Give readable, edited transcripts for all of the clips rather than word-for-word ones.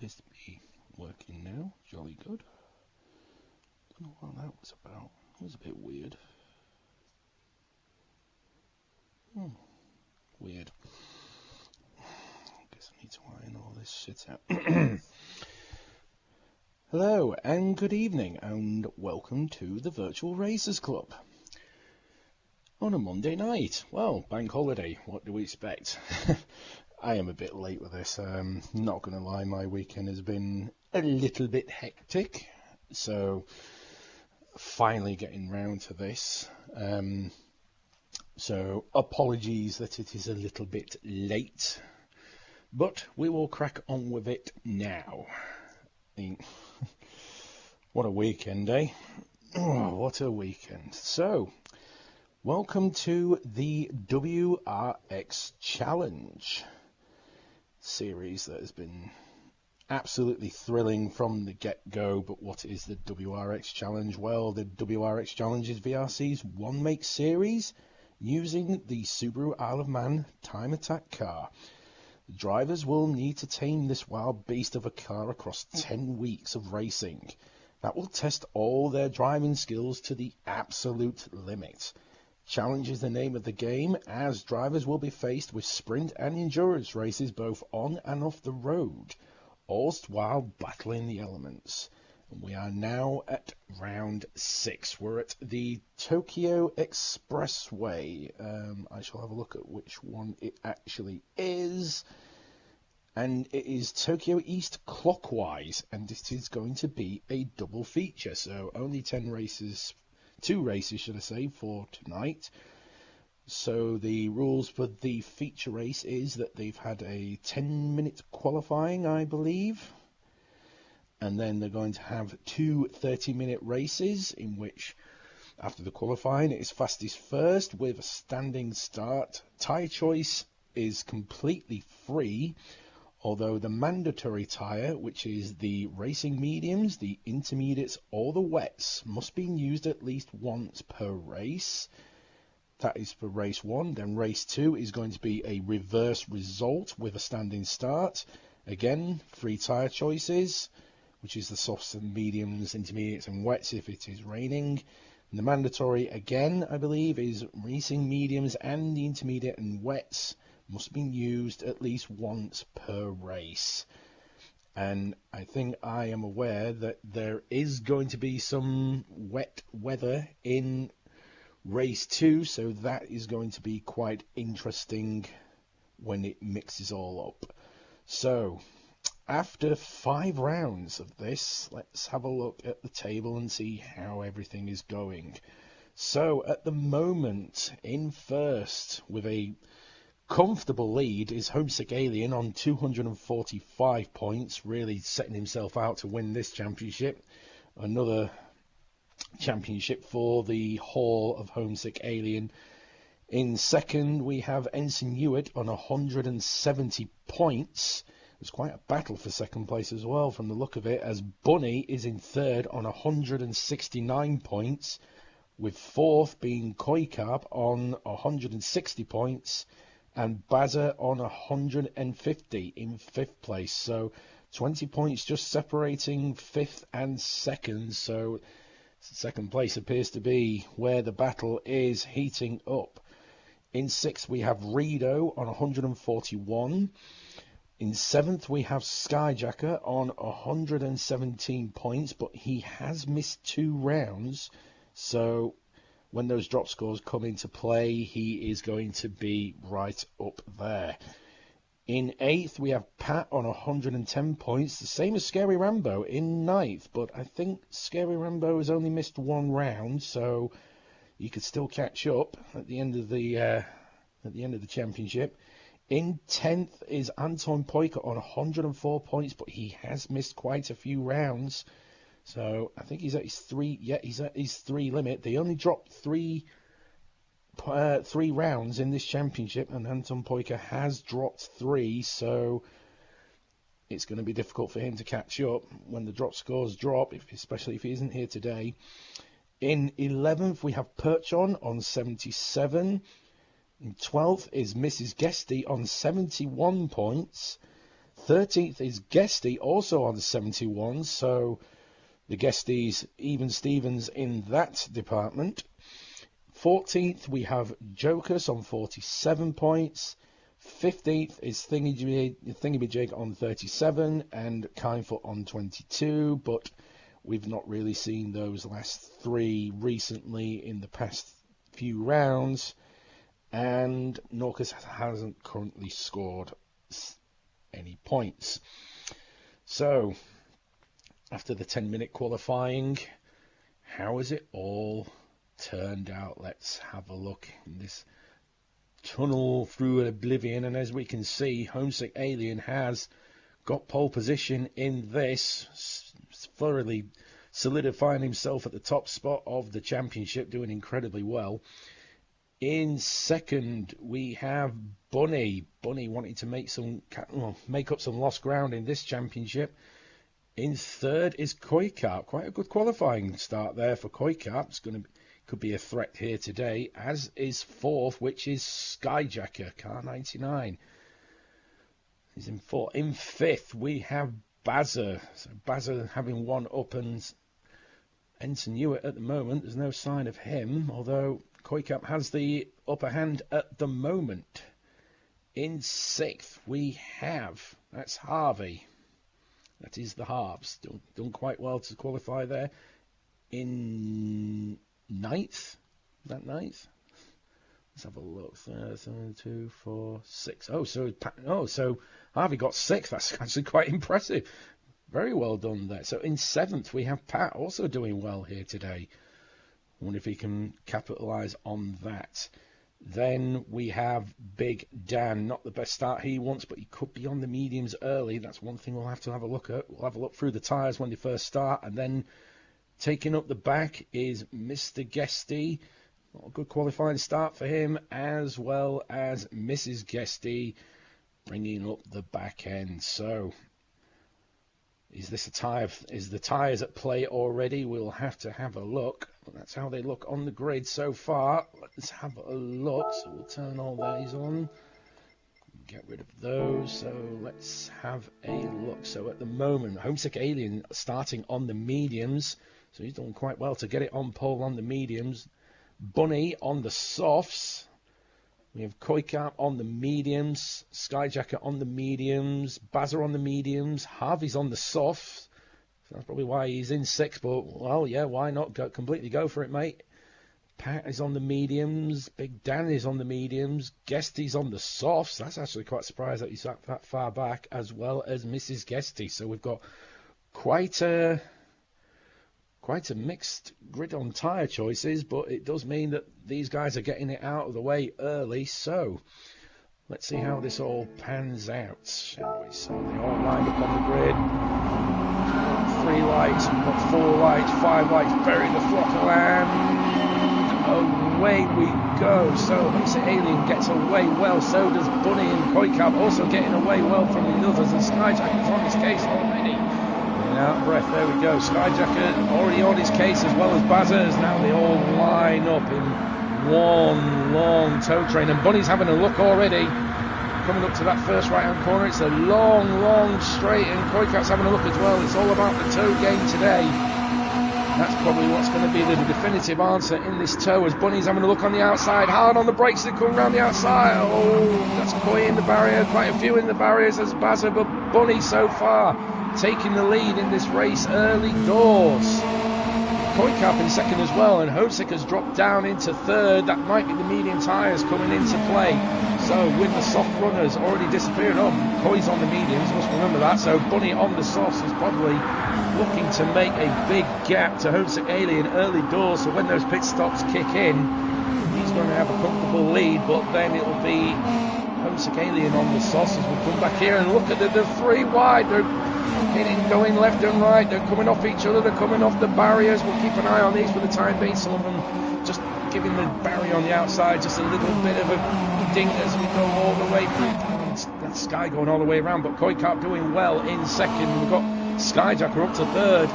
appears to be working now. Jolly good. Don't know what that was about. It was a bit weird. Weird. Guess I need to iron all this shit out. Hello and good evening and welcome to the Virtual Racers Club. On a Monday night. Well, bank holiday, what do we expect? I am a bit late with this. Not going to lie, my weekend has been a little bit hectic. So, finally getting round to this. So, apologies that it is a little bit late. But we will crack on with it now. What a weekend, eh? Oh, what a weekend. So, welcome to the WRX Challenge series that has been absolutely thrilling from the get-go. But what is the WRX Challenge? Well, the WRX Challange is VRC's one-make series using the Subaru Isle of Man Time Attack car. The drivers will need to tame this wild beast of a car across 10 weeks of racing. That will test all their driving skills to the absolute limit. Challenge is the name of the game, as drivers will be faced with sprint and endurance races both on and off the road, all while battling the elements. And we are now at round 6. We're at the Tokyo Expressway. I shall have a look at which one it actually is. And it is Tokyo East clockwise, and it is going to be a double feature. So only 2 races, should I say, for tonight. So the rules for the feature race is that they've had a 10-minute qualifying, I believe. And then they're going to have 2 30-minute races in which, after the qualifying, it is fastest first with a standing start. Tyre choice is completely free, although the mandatory tyre, which is the racing mediums, the intermediates, or the wets, must be used at least once per race. That is for race 1. Then race 2 is going to be a reverse result with a standing start. Again, free tyre choices, which is the softs and mediums, intermediates and wets if it is raining. And the mandatory, again, I believe, is racing mediums and the intermediate and wets must be used at least once per race. And I think I am aware that there is going to be some wet weather in race 2, so that is going to be quite interesting when it mixes all up. So, after 5 rounds of this, let's have a look at the table and see how everything is going. So, at the moment, in first, with a comfortable lead, is Homesick Alien on 245 points, really setting himself out to win this championship. Another championship for the Hall of Homesick Alien. In second, we have Ensign Hewitt on 170 points. It's quite a battle for second place as well from the look of it, as Bunny is in third on 169 points, with fourth being Koikarp on 160 points, and Bazza on 150 in fifth place. So 20 points just separating fifth and second. So second place appears to be where the battle is heating up. In sixth, we have Rido on 141. In seventh, we have Skyjacker on 117 points, but he has missed 2 rounds. So when those drop scores come into play, he is going to be right up there. In 8th, we have Pat on 110 points, the same as Scary Rambo in 9th, but I think Scary Rambo has only missed 1 round, so he could still catch up at the end of the championship. In 10th is Anton Poika on 104 points, but he has missed quite a few rounds. So I think he's at his 3. Yeah, he's at his 3 limit. They only dropped 3 rounds in this championship, and Anton Poika has dropped 3. So it's going to be difficult for him to catch up when the drop scores drop, especially if he isn't here today. In 11th, we have Perchon on 77. In 12th is Mrs. Guesty on 71 points. 13th is Guesty, also on 71, so the Guesties even Stevens in that department. 14th we have Jokers on 47 points. 15th is Thingy on 37 and Kindfoot on 22, but we've not really seen those last three recently in the past few rounds, and Norcus hasn't currently scored any points. So after the 10-minute qualifying, how has it all turned out? Let's have a look in this tunnel through oblivion, and as we can see, Homesick Alien has got pole position in this, thoroughly solidifying himself at the top spot of the championship, doing incredibly well. In second we have Bunny wanting to make up some lost ground in this championship. In third is Koikap. Quite a good qualifying start there for Koikap. Could be a threat here today, as is fourth, which is Skyjacker, car 99. He's in fourth. In fifth, we have Bazza. So Bazza having one up, and Ensign Hewitt at the moment, there's no sign of him, although Koikap has the upper hand at the moment. In sixth, we have, that's Harvey. That is the Harves. Done quite well to qualify there. In ninth, is that ninth? Let's have a look. 2, 4, 6. So Harvey got sixth. That's actually quite impressive. Very well done there. So in seventh, we have Pat also doing well here today. I wonder if he can capitalise on that. Then we have Big Dan. Not the best start he wants, but he could be on the mediums early. That's one thing we'll have to have a look at. We'll have a look through the tyres when they first start, and then taking up the back is Mr. Guesty. A good qualifying start for him, as well as Mrs. Guesty bringing up the back end. So, is this a tie? Is the tyres at play already? We'll have to have a look. That's how they look on the grid so far. Let's have a look. So we'll turn all these on. Get rid of those. So let's have a look. So at the moment, Homesick Alien starting on the mediums. So he's done quite well to get it on pole on the mediums. Bunny on the softs. We have Koikap on the mediums. Skyjacker on the mediums. Bazza on the mediums. Harvey's on the softs. So that's probably why he's in sixth. But, well, yeah, why not completely go for it, mate? Pat is on the mediums. Big Dan is on the mediums. Guesty's on the softs. That's actually quite surprised that he's that far back, as well as Mrs. Guesty. So we've got quite a mixed grid on tyre choices, but it does mean that these guys are getting it out of the way early. So let's see how this all pans out, shall we? So they all lined up on the grid. 3 lights, we've got 4 lights, 5 lights, bury the throttle, and away we go. So Homesick Alien gets away well, so does Bunny and Koikap, also getting away well from the others, and Skyjacker's on his case already. Out of breath, there we go. Skyjacker already on his case, as well as Bazza's. Now they all line up in one long tow train, and Bunny's having a look already. Coming up to that first right-hand corner, it's a long straight, and Koikap's having a look as well. It's all about the tow game today. That's probably what's going to be the definitive answer in this tow, as Bunny's having a look on the outside, hard on the brakes to come round the outside. Oh, that's Koi in the barrier, quite a few in the barriers as Bazza, but Bunny so far taking the lead in this race early doors. Koikap in second as well, and Homesick has dropped down into third. That might be the medium tyres coming into play. So with the soft runners already disappearing, Koi's on the mediums, must remember that. So Bunny on the softs is probably looking to make a big gap to Homesick Alien early doors. So when those pit stops kick in, he's going to have a comfortable lead, but then it'll be Homesick Alien on the softs as we come back here and look at the 3 wide. They're going left and right, they're coming off each other, they're coming off the barriers. We'll keep an eye on these for the time being. Some of them just giving the barrier on the outside just a little bit of a ding as we go all the way through. That Sky going all the way around, but Koikap doing well in second. We've got Skyjacker up to third.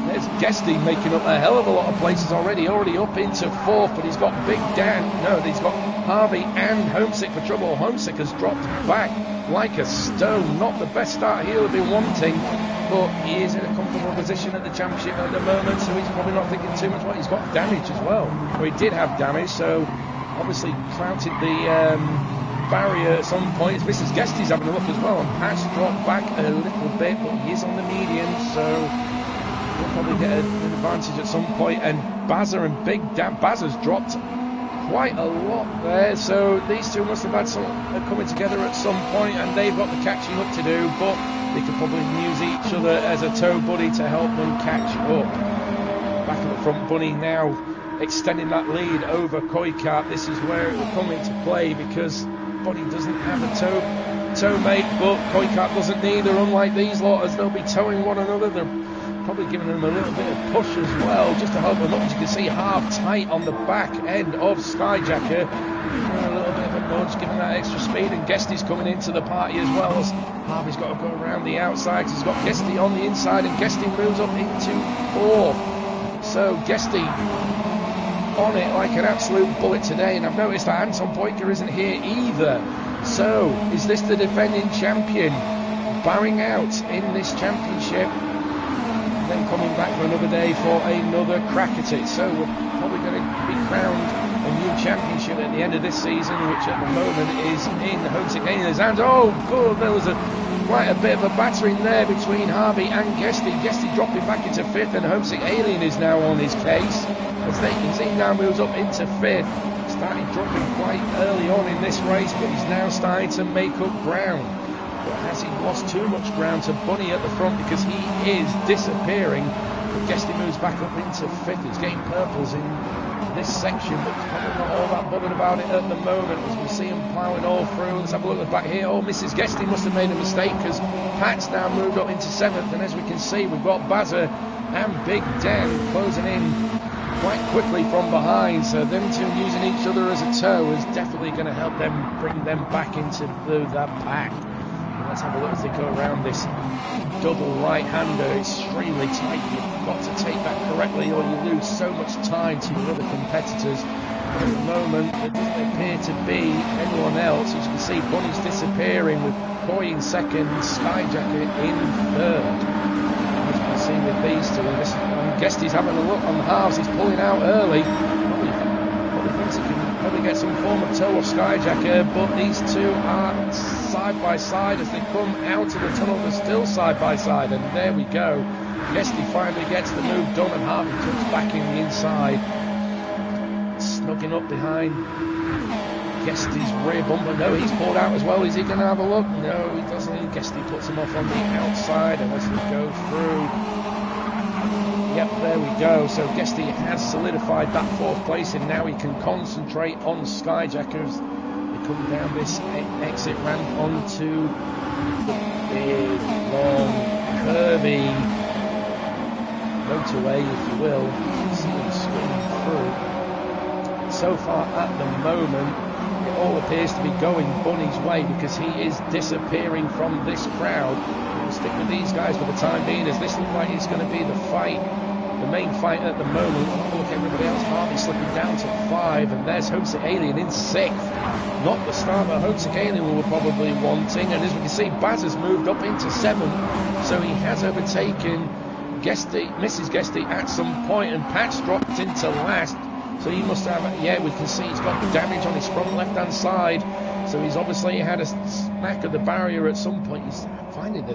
There's Guesty making up a hell of a lot of places already up into fourth, but he's got Big Dan. No, he's got Harvey and Homesick for trouble. Homesick has dropped back like a stone. Not the best start he'll have been wanting, but he is in a comfortable position at the championship at the moment, so he's probably not thinking too much. Well, he's got damage as well. Well, he did have damage, so obviously clouted the barrier at some point. Mrs. Guesty's having a look as well, and Patch dropped back a little bit, but he is on the median, so he'll probably get an advantage at some point. And Bazza and Big Dan, Bazza's dropped quite a lot there, so these two must have had some coming together at some point, and they've got the catching up to do, but they could probably use each other as a tow buddy to help them catch up. Back at the front, Bunny now extending that lead over Koikart. This is where it will come into play, because Bunny doesn't have a tow mate, but Koikart doesn't neither, unlike these lot, as they'll be towing one another. They're probably giving them a little bit of push as well, just to help them up. As you can see, half tight on the back end of Skyjacker. A little bit of a nudge, giving that extra speed, and Guesty's coming into the party as well, as Harvey's got to go around the outside. He's got Guesty on the inside, and Guesty moves up into 4th. So Guesty on it like an absolute bullet today, and I've noticed that Anton Poiker isn't here either. So is this the defending champion bowing out in this championship, and then coming back for another day for another crack at it? So we're probably going to be crowned a new championship at the end of this season, which at the moment is in Homesick Alien's hands. Oh good, there was quite a bit of a battering there between Harvey and Guesty. Guesty dropping back into 5th, and Homesick Alien is now on his case, as they can see now moves up into 5th. Started dropping quite early on in this race, but he's now starting to make up ground. But has he lost too much ground to Bunny at the front, because he is disappearing? But Guesty moves back up into 5th. He's getting purples in this section, but he's probably not all that bothered about it at the moment, as we see him ploughing all through. Let's have a look at the back here. Oh, Mrs. Guesty must have made a mistake, because Pat's now moved up into 7th, and as we can see, we've got Bazza and Big Dan closing in quite quickly from behind, so them two using each other as a tow is definitely going to help them bring them back into that pack. And let's have a look as they go around this double right-hander. Extremely tight. You've got to take that correctly, or you lose so much time to your other competitors. But at the moment, there doesn't appear to be anyone else. As you can see, Bunny's disappearing, with Coy in 2nd, Skyjacker in 3rd. As you can see with these two, and Guesty's having a look on the halves. He's pulling out early. Probably thinks he can probably get some form of tow of Skyjacker, but these two are side by side as they come out of the tunnel. They're still side by side, and there we go. Guesty finally gets the move done, and Harvey comes back in the inside, snugging up behind Guesty's rear bumper. No, he's pulled out as well. Is he going to have a look? No, he doesn't. Guesty puts him off on the outside, and as we go through, yep, there we go. So Guesty has solidified that 4th place, and now he can concentrate on Skyjackers. They come down this exit ramp onto the big, long, curvy motorway, if you will. See them swinging through. So far at the moment, it all appears to be going Bunny's way, because he is disappearing from this crowd. We'll stick with these guys for the time being, as this looks like it's going to be the fight, the main fight at the moment. Look at everybody else. Harvey slipping down to 5, and there's Homesick Alien in 6th. Not the start that Homesick Alien we were probably wanting, and as we can see, Baz has moved up into 7th, so he has overtaken Guesty, Mrs. Guesty at some point, and Pat's dropped into last. So he must have, yeah, we can see he's got damage on his front left-hand side. So he's obviously had a smack of the barrier at some point. He's finding the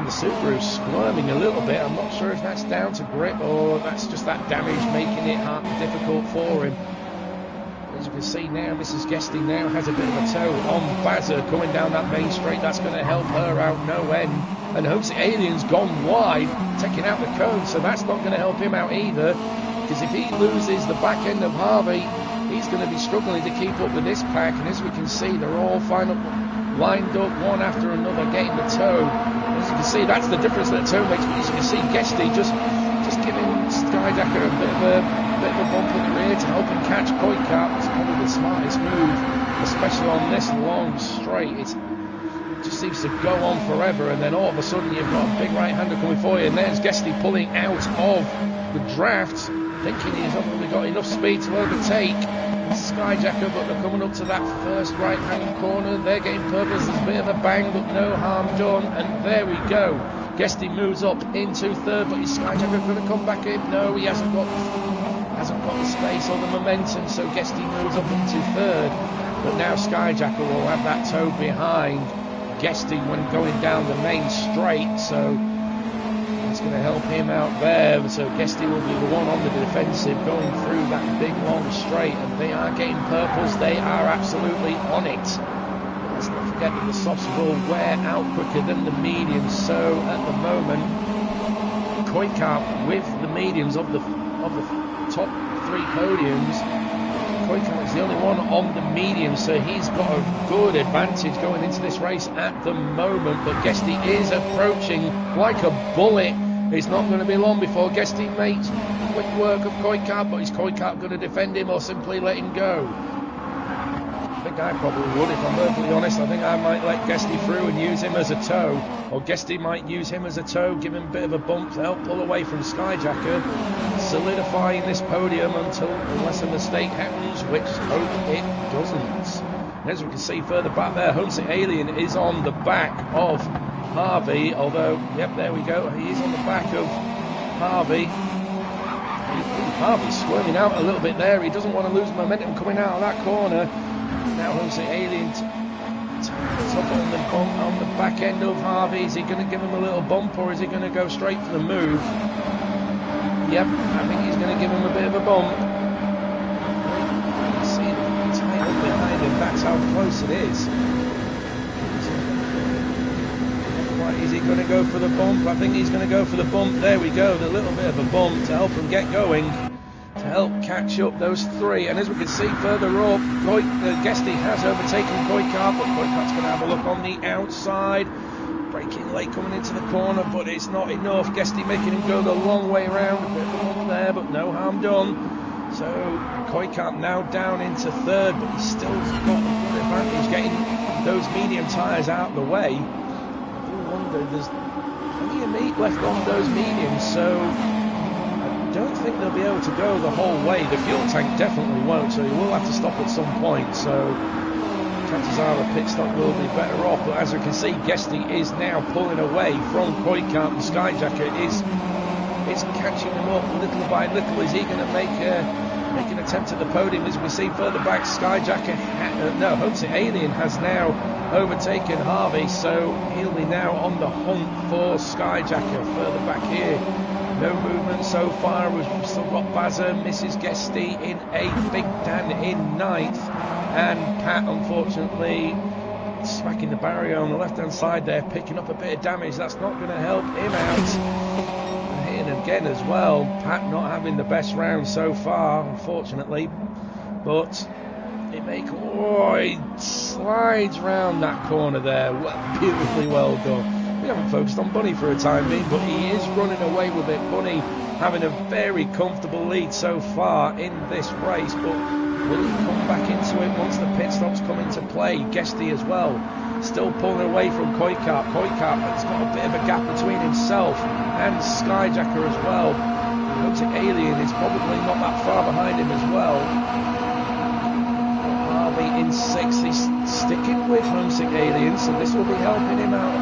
Subaru squirming a little bit. I'm not sure if that's down to grip, or that's just that damage making it hard and difficult for him. As you can see now, Mrs. Guesty now has a bit of a tow on Bazza coming down that main straight. That's going to help her out no end. And Homesick Alien's gone wide, taking out the cone, so that's not going to help him out either. Because if he loses the back end of Harvey, he's going to be struggling to keep up with this pack. And as we can see, they're all lined up one after another, getting the tow. As you can see, that's the difference that the tow makes. But as you can see, Guesty just giving Skyjacker a bit of a bump in the rear to help him catch Koikart. It's probably the smartest move, especially on this long straight. It just seems to go on forever, and then all of a sudden you've got a big right-hander coming for you, and there's Guesty pulling out of the draft, thinking he's not really got enough speed to overtake Skyjacker, but they're coming up to that first right-hand corner. They're getting purpose. There's a bit of a bang, but no harm done. And there we go. Guesty moves up into third, but is Skyjacker going to come back in? No, he hasn't got the space or the momentum, so Guesty moves up into third. But now Skyjacker will have that toe behind Guesty when going down the main straight, so that's going to help him out there. So Guesty will be the one on the defensive going through that big long straight, and they are getting purples. They are absolutely on it. Let's not forget that the softs will wear out quicker than the mediums, so at the moment Koikart with the mediums of the top three podiums, Koikart is the only one on the medium, so he's got a good advantage going into this race at the moment. But Guesty is approaching like a bullet. It's not going to be long before Guesty makes quick work of Koikart, but is Koikart going to defend him or simply let him go? I think I probably would, if I'm perfectly honest. I think I might let Guesty through and use him as a toe, or Guesty might use him as a toe, give him a bit of a bump to help pull away from Skyjacker, solidifying this podium unless a mistake happens, which hope it doesn't. And as we can see further back there, Homesick Alien is on the back of Harvey, although, yep, there we go, he is on the back of Harvey. Harvey's squirming out a little bit there. He doesn't want to lose momentum coming out of that corner. Now Homesick Alien top on the back end of Harvey. Is he going to give him a little bump, or is he going to go straight for the move? Yep, I think he's going to give him a bit of a bump. You can see the title behind him. That's how close it is. Is he going to go for the bump? I think he's going to go for the bump. There we go, the little bit of a bump to help him get going, to help catch up those three. And as we can see further up, Guesty has overtaken Koikart, but Koikart's going to have a look on the outside. Braking late coming into the corner, but it's not enough. Guesty making him go the long way around. A bit of a bump there, but no harm done. So Koikart now down into third, but he's still got a good advantage getting those medium tyres out of the way. There's plenty of meat left on those mediums, so I don't think they'll be able to go the whole way. The fuel tank definitely won't, so he will have to stop at some point, so chances are a pit stop will be better off. But as we can see, Guesty is now pulling away from Koikart, and Skyjacker is catching him up little by little. Is he going to make an attempt at the podium? As we see further back, Skyjacker, Homesick Alien has now overtaken Harvey, so he'll be now on the hunt for Skyjacker further back here. No movement so far. We've still got Bazza, Mrs. Guesty in 8th, Big Dan in 9th, and Pat unfortunately smacking the barrier on the left hand side there, picking up a bit of damage. That's not going to help him out. And hitting again as well. Pat not having the best round so far, unfortunately, but he slides round that corner there. Beautifully well done. We haven't focused on Bunny for a time being, but he is running away with it. Bunny having a very comfortable lead so far in this race, but will he come back into it once the pit stops come into play? Guesty as well, still pulling away from Koikart. Koikart has got a bit of a gap between himself and Skyjacker as well. Homesick Alien is probably not that far behind him as well. In 6th, he's sticking with Homesick Alien, so this will be helping him out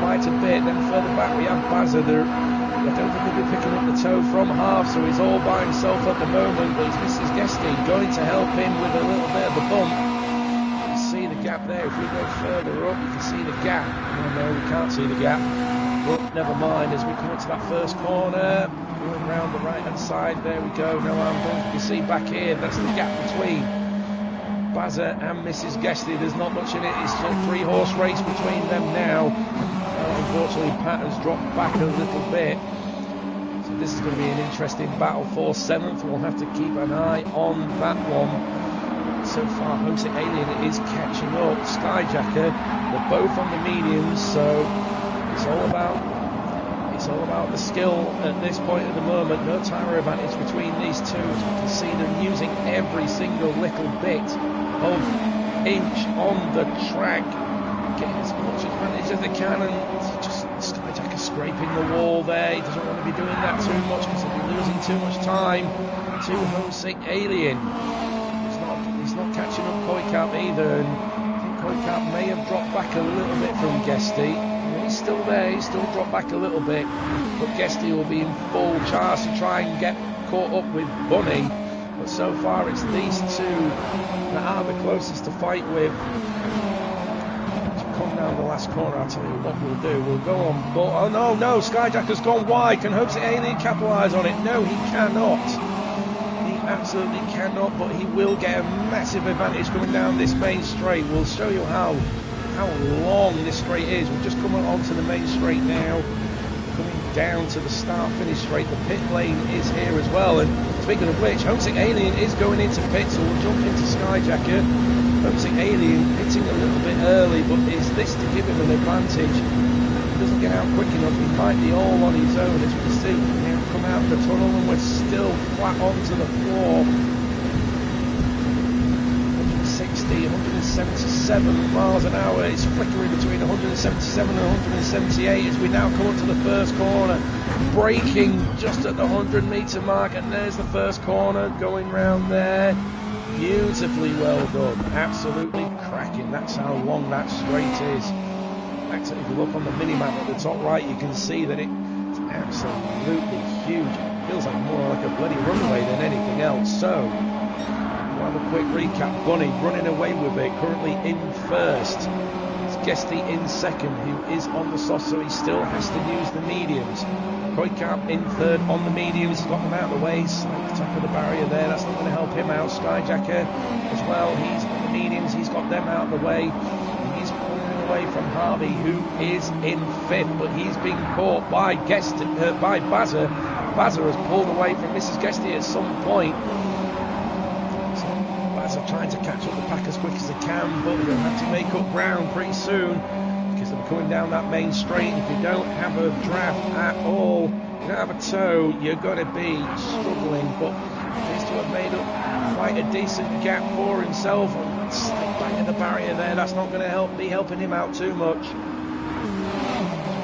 quite a bit. Then further back we have Bazza. I don't think he'll be picking up the toe from half, so he's all by himself at the moment, but it's Mrs. Guesty going to help him with a little bit of a bump. You can see the gap there. If we go further up, you can see the gap. No, we can't see the gap, but never mind. As we come into that first corner, going around the right hand side, there we go. No harm done. You can see back here, that's the gap between Bazza and Mrs. Guesty. There's not much in it. It's a 3-horse race between them now. Unfortunately, Pat has dropped back a little bit. So this is going to be an interesting battle for 7th. We'll have to keep an eye on that one. So far, Homesick Alien is catching up. Skyjacker, they're both on the mediums, so it's all about the skill at this point at the moment. No tyre advantage between these two. As we can see them using every single little bit of inch on the track, getting as much advantage as they can, and just Skyjacker scraping the wall there. He doesn't want to be doing that too much because he'll be losing too much time to Homesick Alien. Koikap either, and I think Koikap may have dropped back a little bit from Guesty. He's still there, he's still dropped back a little bit, but Guesty will be in full charge to try and get caught up with Bunny. But so far it's these two that are the closest to fight with. To come down the last corner, I'll tell you what we'll do. We'll go on. Oh no, Skyjacker's gone wide. Can Homesick Alien capitalise on it? No, he cannot. He absolutely cannot, but he will get a massive advantage coming down this main straight. We'll show you how long this straight is. We're just coming onto the main straight now. Coming down to the start-finish straight. The pit lane is here as well. And speaking of which, Homesick Alien is going into pit, so we'll jump into Skyjacker. Homesick Alien hitting a little bit early, but is this to give him an advantage? If he doesn't get out quick enough, he might be all on his own. As we see, now come out of the tunnel and we're still flat onto the floor. 177 miles an hour. It's flickering between 177 and 178 as we now come up to the first corner, braking just at the 100-metre mark, and there's the first corner going round there. Beautifully well done, absolutely cracking. That's how long that straight is. Actually, if you look on the mini-map at the top right, you can see that it's absolutely huge. It feels like more like a bloody runway than anything else. So have a quick recap. Bunny running away with it, currently in first. It's Guesty in second, who is on the soft, so he still has to use the mediums. Koikap in third on the mediums. He's got them out of the way. Slight top of the barrier there. That's not going to help him out. Skyjacker as well. He's on the mediums. He's got them out of the way. He's pulling away from Harvey, who is in fifth, but he's being caught by by Bazza. Bazza has pulled away from Mrs. Guesty at some point. Are trying to catch up the pack as quick as they can, but they'll have to make up ground pretty soon because they're coming down that main straight. If you don't have a draft at all, you don't have a tow, you're going to be struggling, but he appears to have made up quite a decent gap for himself. And slight bang at the barrier there, that's not going to be helping him out too much.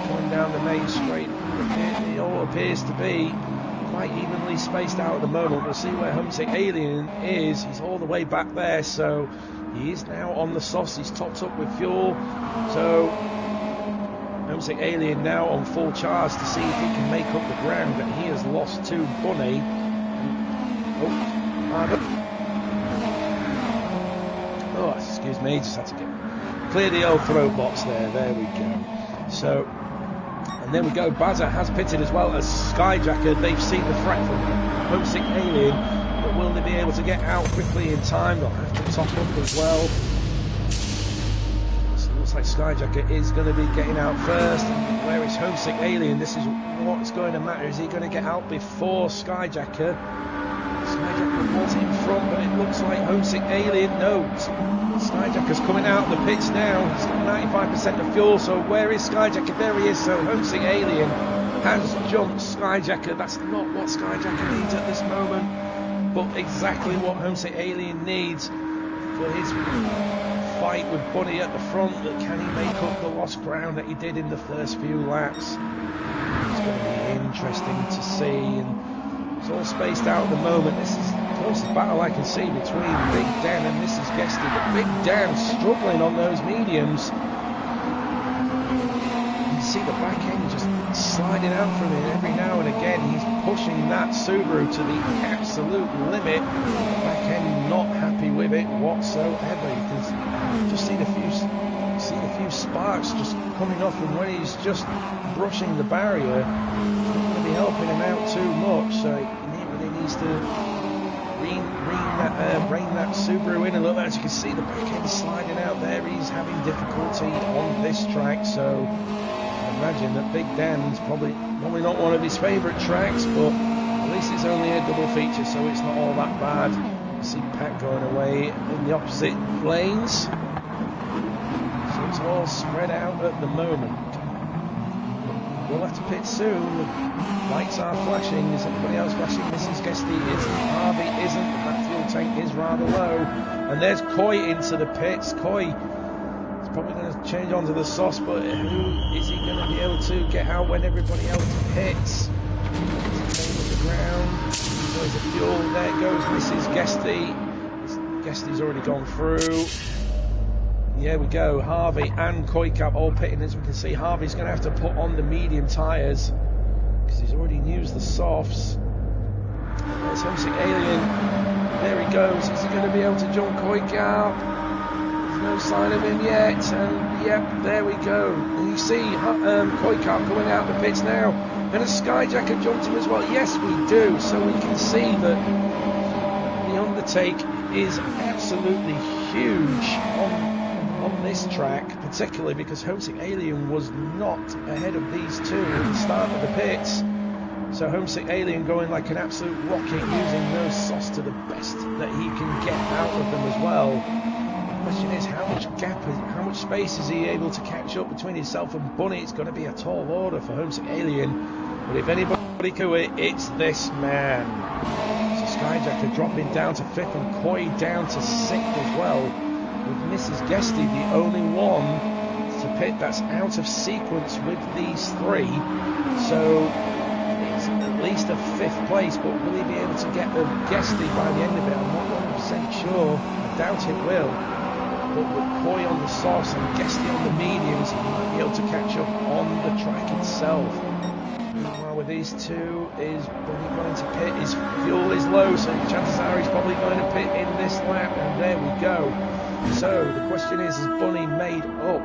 Coming down the main straight, it all appears to be quite evenly spaced out at the moment. We'll see where Homesick Alien is. He's all the way back there, so he is now on the sauce. He's topped up with fuel, so Homesick Alien now on full charge to see if he can make up the ground that he has lost to Bunny. Oh, excuse me, just had to clear the old throat box there we go. So and there we go, Bazza has pitted as well as Skyjacker. They've seen the threat from Homesick Alien, but will they be able to get out quickly in time? They'll have to top up as well. So it looks like Skyjacker is going to be getting out first. Where is Homesick Alien? This is what's going to matter. Is he going to get out before Skyjacker? Skyjacker was in front, but it looks like Homesick Alien knows. Skyjacker's coming out of the pits now. He's got 95% of fuel, so where is Skyjacker? There he is. So Homesick Alien has jumped Skyjacker. That's not what Skyjacker needs at this moment, but exactly what Homesick Alien needs for his fight with Bunny at the front. That can he make up the lost ground that he did in the first few laps? It's going to be interesting to see, and it's all spaced out at the moment. This is the closest battle I can see between Big Dan and Mrs. Guesty, but Big Dan struggling on those mediums. You see the back end just sliding out from him every now and again. He's pushing that Subaru to the absolute limit. Back end not happy with it whatsoever. You can just see the few sparks just coming off him when he's just brushing the barrier. It's not going to be helping him out too much, so he really needs to rein that Subaru in a little bit. As you can see, the back end sliding out there. He's having difficulty on this track, so I imagine that Big Dan's probably not one of his favourite tracks, but at least it's only a double feature, so it's not all that bad. You see Pat going away in the opposite lanes, so it's all spread out at the moment. We'll have to pit soon. The lights are flashing. Is everybody else flashing? Mrs. Guesty isn't. Harvey isn't. That fuel tank is rather low. And there's Coy into the pits. Coy is probably going to change onto the sauce, but who is he going to be able to get out when everybody else pits? He's the ground. There's the fuel. There goes Mrs. Guesty. Guesty's already gone through. Yeah, we go. Harvey and Koikap all pitting. As we can see, Harvey's going to have to put on the medium tyres because he's already used the softs. There's Homesick Alien. There he goes. Is he going to be able to jump Koikap? There's no sign of him yet. And yep, there we go. And you see Koikap coming out the pits now. And a Skyjacker jumped him as well. Yes, we do. So we can see that the undertake is absolutely huge on this track, particularly because Homesick Alien was not ahead of these two at the start of the pits. So Homesick Alien going like an absolute rocket, using those softs to the best that he can get out of them as well. The question is, how much space is he able to catch up between himself and Bunny? It's going to be a tall order for Homesick Alien, but if anybody can win, it's this man. So Skyjacker dropping down to 5th and Koi down to 6th as well, with Mrs. Guesty the only one to pit that's out of sequence with these three. So it's at least a 5th place, but will he be able to get the Guesty by the end of it? I'm not 100% sure. I doubt it will. But with Koi on the softs and Guesty on the mediums, he might be able to catch up on the track itself. Meanwhile, with these two, is Bunny going to pit? His fuel is low, so chances are he's probably going to pit in this lap, and there we go. So the question is, has Bunny made up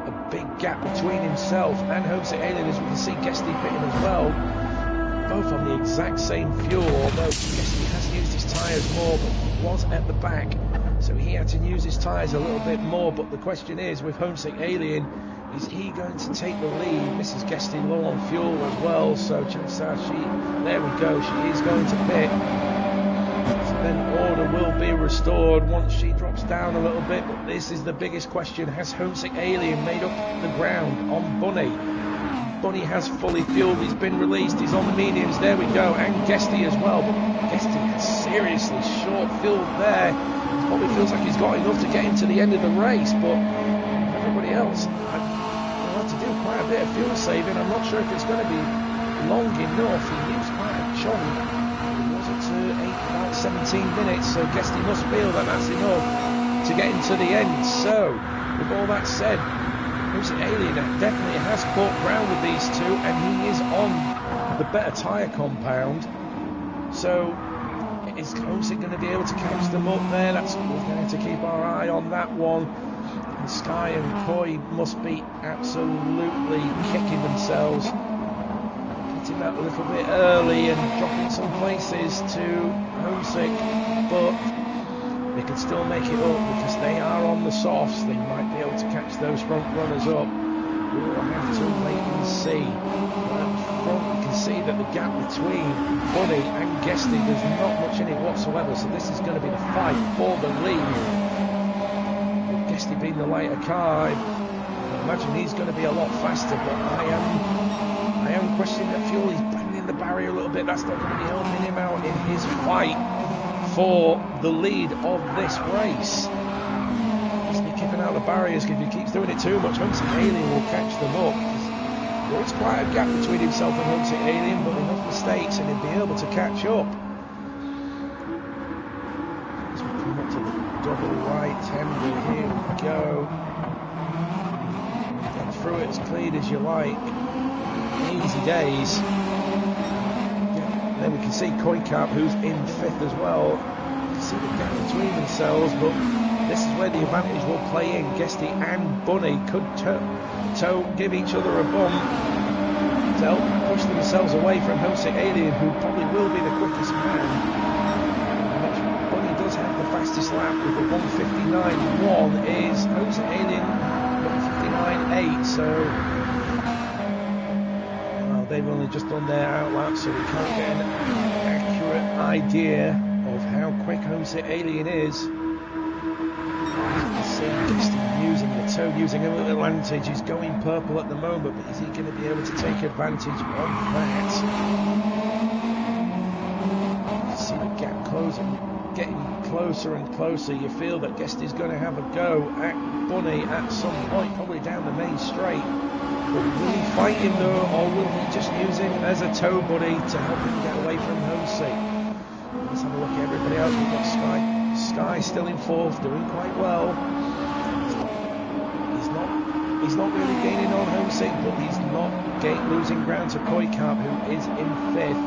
a big gap between himself and Homesick Alien? As we can see, Guesty pitting as well, both on the exact same fuel, although Guesty has used his tyres more, but he was at the back, so he had to use his tyres a little bit more. But the question is, with Homesick Alien, is he going to take the lead? Mrs. Guesty low on fuel as well, so chances are there we go, she is going to pit. Then order will be restored once she drops down a little bit. But this is the biggest question: has Homesick Alien made up the ground on Bunny? Bunny has fully fueled, he's been released, he's on the mediums, there we go, and Guesty as well. But Guesty has seriously short fueled there. It probably feels like he's got enough to get him to the end of the race, but everybody else will have to do quite a bit of fuel saving. I'm not sure if it's going to be long enough. He used quite a chunk. About 17 minutes, so Guesty must feel that that's enough to get him to the end. So, with all that said, Homesick Alien definitely has caught ground with these two, and he is on the better tyre compound. So, is Homesick going to be able to catch them up there? That's we're going to keep our eye on that one. And Sky and Koi must be absolutely kicking themselves. That a little bit early and dropping some places to Homesick, but they can still make it up because they are on the softs. They might be able to catch those front runners up. We'll have to wait and see. But up front you can see that the gap between Bunny and Guesty, there's not much in it whatsoever, so this is going to be the fight for the lead. With Guesty being the lighter car, I imagine he's going to be a lot faster, but I am questioning that fuel. He's banging the barrier a little bit. That's not going to be helping him out in his fight for the lead of this race. He's keeping out the barriers, because if he keeps doing it too much, Homesick Alien will catch them up. There's quite a gap between himself and Homesick Alien, but enough mistakes and he'll be able to catch up. As we come up to the double right-hander, here we go. Get through it as clean as you like. Easy days. Then we can see Koikap, who's in 5th as well. You can see the gap between themselves, but this is where the advantage will play in. Guesty and Bunny could give each other a bump to help push themselves away from Homesick Alien, who probably will be the quickest man. Bunny does have the fastest lap with the 1:59.1. Is Homesick Alien 1:59.8, so they've only just done their outlap, so we can't get an accurate idea of how quick Homesick Alien is. You can see Guesty using the toe, using a little advantage. He's going purple at the moment, but is he going to be able to take advantage of that? You see the gap closing, getting closer and closer. You feel that Guesty's going to have a go at Bunny at some point, probably down the main straight. But will he fight him though, or will he just use him as a tow buddy to help him get away from Homesick? Let's have a look at everybody else. We've got Sky still in fourth, doing quite well. He's not really gaining on Homesick, but he's not losing ground to Koikap, who is in fifth.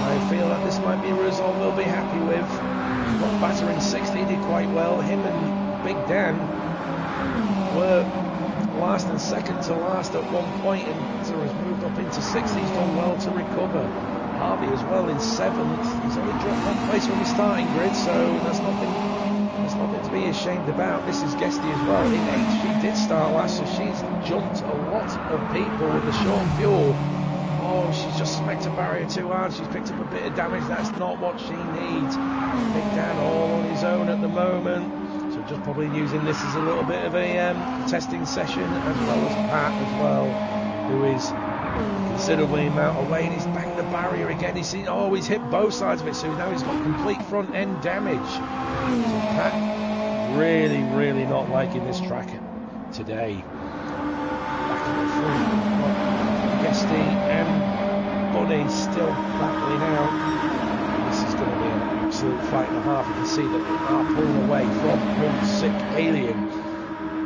I feel that this might be a result they'll be happy with. Got Batter in sixth, he did quite well. Him and Big Dan were last and second to last at one point, and Batter has moved up into sixth. He's done well to recover. Harvey as well in seventh. He's only dropped one place from the starting grid, so there's nothing to be ashamed about. This is Guesty as well. In eighth, she did start last, so she's jumped a lot of people with the short fuel. Oh, she's just smacked a barrier too hard. She's picked up a bit of damage. That's not what she needs. Big Dan all on his own at the moment. So just probably using this as a little bit of a testing session, as well as Pat as well, who is considerably amount away, and he's banged the barrier again. He's hit both sides of it, so now he's got complete front end damage. So Pat really not liking this track today. Back in the front, Guesty and Bunny still battling out. This is going to be an absolute fight and a half. You can see that they are pulling away from Homesick Alien.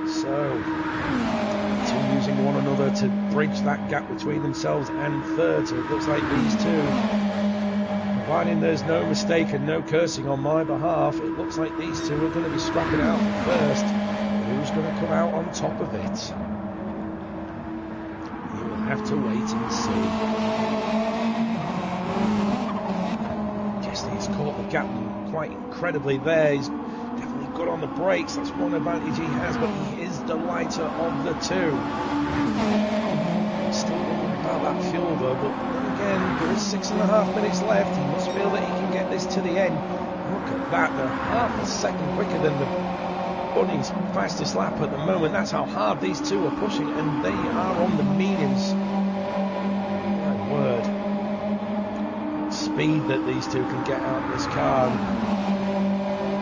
So using one another to bridge that gap between themselves and third. So it looks like these two, providing there's no mistake and no cursing on my behalf, it looks like these two are going to be scrapping out first. Who's going to come out on top of it? You will have to wait and see. He's caught the gap quite incredibly there. He's definitely good on the brakes. That's one advantage he has, but he is the lighter of the two. Still wondering about that fuel though, but then again, there is 6.5 minutes left. He must feel that he can get this to the end. Look at that, they're half a second quicker than the Bunny's fastest lap at the moment. That's how hard these two are pushing, and they are on the mediums. My word. Speed that these two can get out of this car.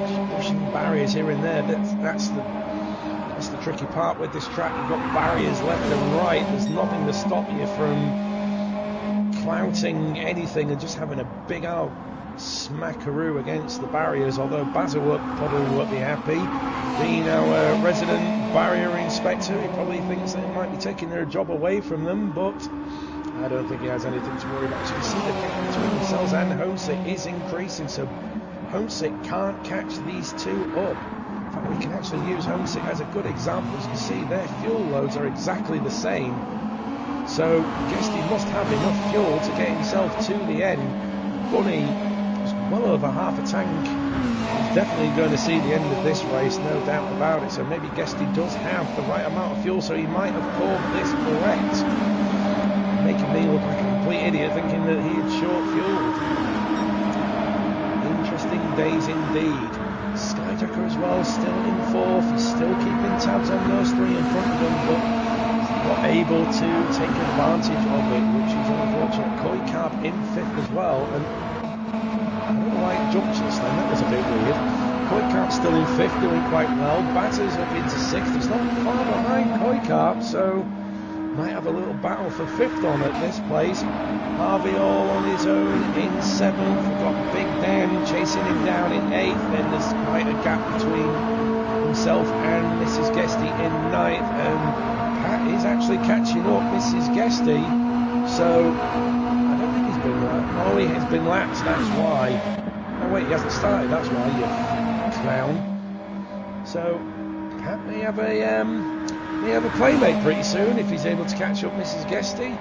Just pushing barriers here and there. That's the tricky part with this track. You've got barriers left and right. There's nothing to stop you from clouting anything and just having a big old smackaroo against the barriers. Although Bazza probably won't be happy. Being our resident barrier inspector, he probably thinks they might be taking their job away from them, but I don't think he has anything to worry about. As you can see, the gap between themselves and Homesick is increasing, so Homesick can't catch these two up. In fact, we can actually use Homesick as a good example. As you can see, their fuel loads are exactly the same. So Guesty must have enough fuel to get himself to the end. Bunny is well over half a tank. He's definitely going to see the end of this race, no doubt about it. So maybe Guesty does have the right amount of fuel, so he might have called this correct. Making me look like a complete idiot thinking that he had short fueled. Interesting days indeed. Skyjacker as well, still in fourth. He's still keeping tabs on those three in front of him, but not able to take advantage of it, which is unfortunate. Koikap in fifth as well, and I don't know why it jumped just then. That was a bit weird. Koikap still in fifth, doing quite well. Batter's up into sixth. He's not far behind Koikap, so might have a little battle for fifth on at this place. Harvey all on his own in seventh. We've got Big Dan chasing him down in eighth. Then there's quite a gap between himself and Mrs. Guesty in ninth. And Pat is actually catching up Mrs. Guesty. So I don't think he's been lapped. Oh, he has been lapped, that's why. Oh wait, he hasn't started, that's why, you clown. So Pat may have a playmate pretty soon if he's able to catch up Mrs. Guesty.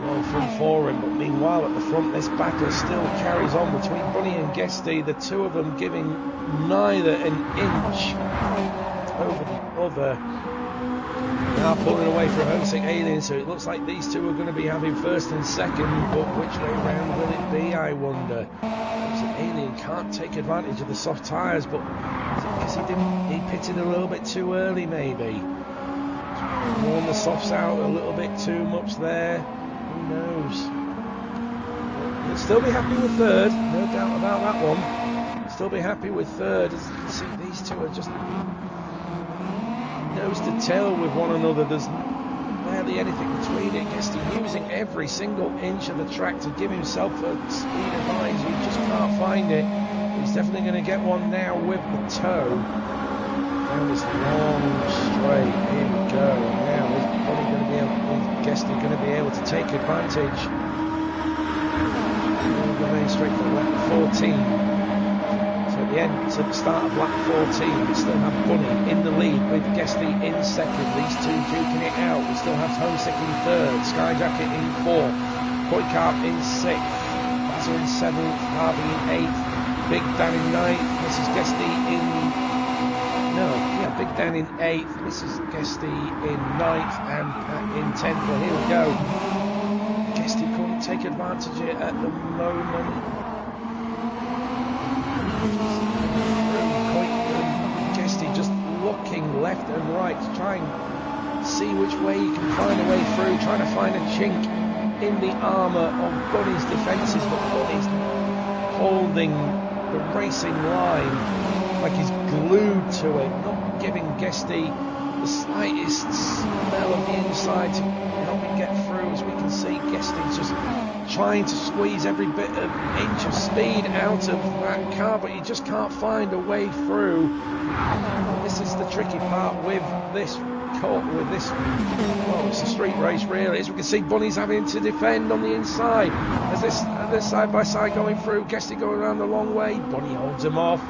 Well from for him, but meanwhile at the front this battle still carries on between Bunny and Guesty, the two of them giving neither an inch over the other. Now pulling away from Homesick Alien, so it looks like these two are going to be having first and second, but which way round will it be, I wonder? Homesick Alien can't take advantage of the soft tyres, but because he pitted a little bit too early maybe. Worn the softs out a little bit too much there. Who knows? He'll still be happy with third, no doubt about that one. Still be happy with third. As you can see, these two are just nose to tail with one another. There's barely anything between it. Guesty using every single inch of the track to give himself a speed advantage. You just can't find it. He's definitely going to get one now with the toe. Down this long straight. Here we go. Now is Bonnie going to be able, Guesty going to be able to take advantage. The main straight for lap 14. So at the end, to the start of lap 14, we still have Bunny in the lead with Guesty in second. These two duking it out. We still have Homesick in third, Skyjacket in fourth, Koikarp in sixth, Bazza in seventh, Harvey in eighth, Big Dan in ninth, Mrs. Guesty in Big Dan in 8th, Mrs. Guesty in 9th, and Pat in 10th. Well, here we go. Guesty couldn't take advantage of it at the moment. Guesty just looking left and right to try and see which way he can find a way through, trying to find a chink in the armour of Bunny's defences, but Bunny's holding the racing line like he's glued to it, not giving Guesty the slightest smell of the inside to help him get through. As we can see, Guesty's just trying to squeeze every bit of inch of speed out of that car, but he just can't find a way through. This is the tricky part with this well, it's a street race really. As we can see, Bunny's having to defend on the inside as this side by side going through. Guesty going around the long way. Bunny holds him off.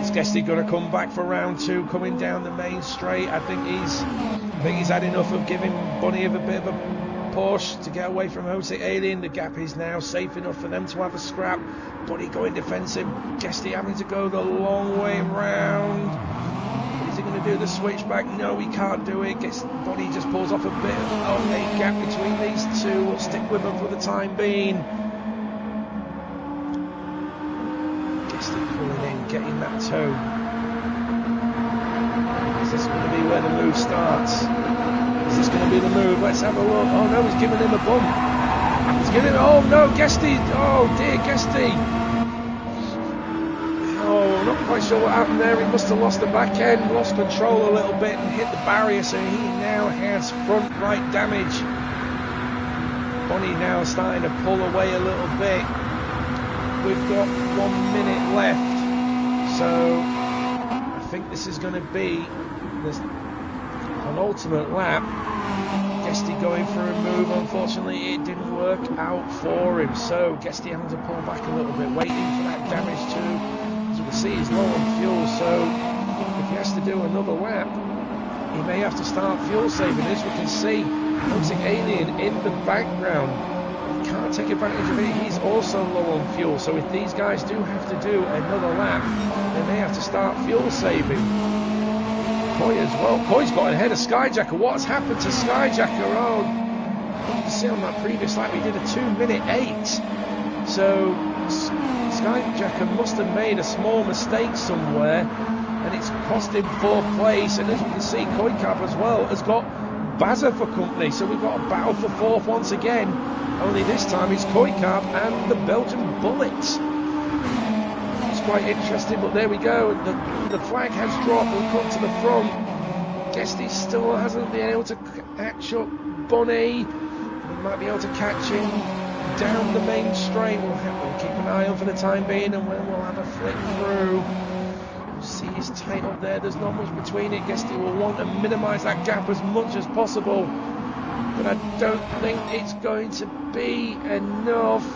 Is Guesty going to come back for round two, coming down the main straight? I think he's had enough of giving Bunny a bit of a push to get away from Homesick Alien. The gap is now safe enough for them to have a scrap. Bunny going defensive. Guesty having to go the long way round. Is he going to do the switchback? No, he can't do it. Bunny just pulls off a bit of a gap between these two. We'll stick with them for the time being. Guesty pulling in, getting that toe. Is this going to be where the move starts? Is this going to be the move? Let's have a look. Oh no, he's giving him a bump. He's giving him. Oh no, Guesty. Oh dear, Guesty. Oh, not quite sure what happened there. He must have lost the back end, lost control a little bit and hit the barrier, so he now has front right damage. Bunny now starting to pull away a little bit. We've got 1 minute left, so I think this is going to be an ultimate lap. Guesty going for a move. Unfortunately, it didn't work out for him, so Guesty having to pull back a little bit, waiting for that damage too. As you can see, he's low on fuel, so if he has to do another lap, he may have to start fuel saving. As we can see, Homesick Alien in the background. He can't take advantage of it. He's also low on fuel, so if these guys do have to do another lap, they may have to start fuel saving. Coy as well. Coy's got ahead of Skyjacker. What's happened to Skyjacker? Oh, you can see on that previous lap he did a 2:08. So Skyjacker must have made a small mistake somewhere, and it's cost him 4th place. And as we can see, Koikarp as well has got Bazza for company. So we've got a battle for 4th once again. Only this time it's Koikarp and the Belgian Bullets. Quite interesting, but there we go. The flag has dropped. We'll come to the front. Guesty still hasn't been able to catch up Bunny. We might be able to catch him down the main straight. We'll keep an eye on for the time being, and we'll have a flick through. You see he's tight up there. There's not much between it. Guesty will want to minimise that gap as much as possible, but I don't think it's going to be enough.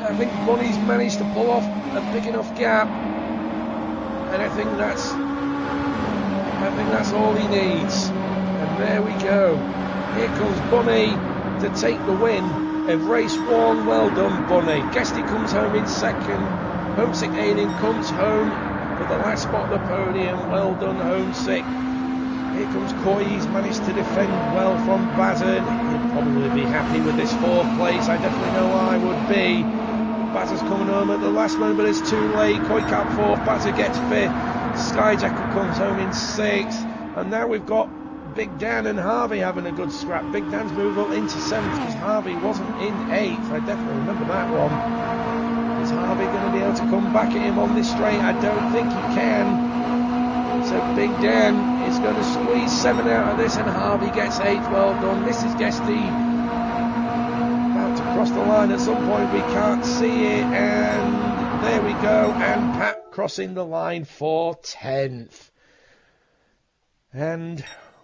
I think Bunny's managed to pull off a big enough gap, and I think that's all he needs. And there we go. Here comes Bunny to take the win of race 1. Well done, Bunny. Guesty comes home in 2nd. Homesick Alien comes home for the last spot of the podium. Well done, Homesick. Here comes Coy. He's managed to defend well from Bazza. He'll probably be happy with this 4th place. I definitely know I would be. Bazza's coming home at the last moment, but it's too late. Koikarp 4th, Bazza gets 5th. Skyjacker comes home in 6th. And now we've got Big Dan and Harvey having a good scrap. Big Dan's moved up into 7th because Harvey wasn't in 8th. I definitely remember that one. Is Harvey going to be able to come back at him on this straight? I don't think he can. So Big Dan is going to squeeze 7 out of this, and Harvey gets 8th. Well done. This is Guesty about to cross the line at some point? We can't see it, and there we go, and Pat crossing the line for 10th. And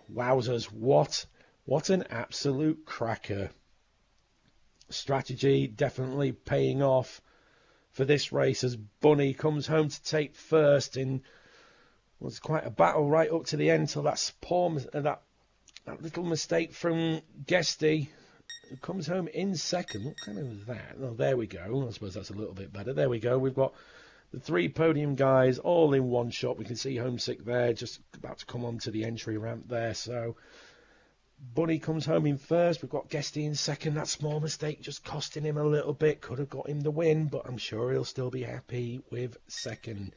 wowzers, what an absolute cracker. Strategy definitely paying off for this race as Bunny comes home to take first in was quite a battle right up to the end till that little mistake from Guesty, who comes home in second. What kind of was that? Oh, there we go. I suppose that's a little bit better. There we go. We've got the 3 podium guys all in one shot. We can see Homesick there, just about to come onto the entry ramp there. So Bunny comes home in first. We've got Guesty in second. That small mistake just costing him a little bit. Could have got him the win, but I'm sure he'll still be happy with second.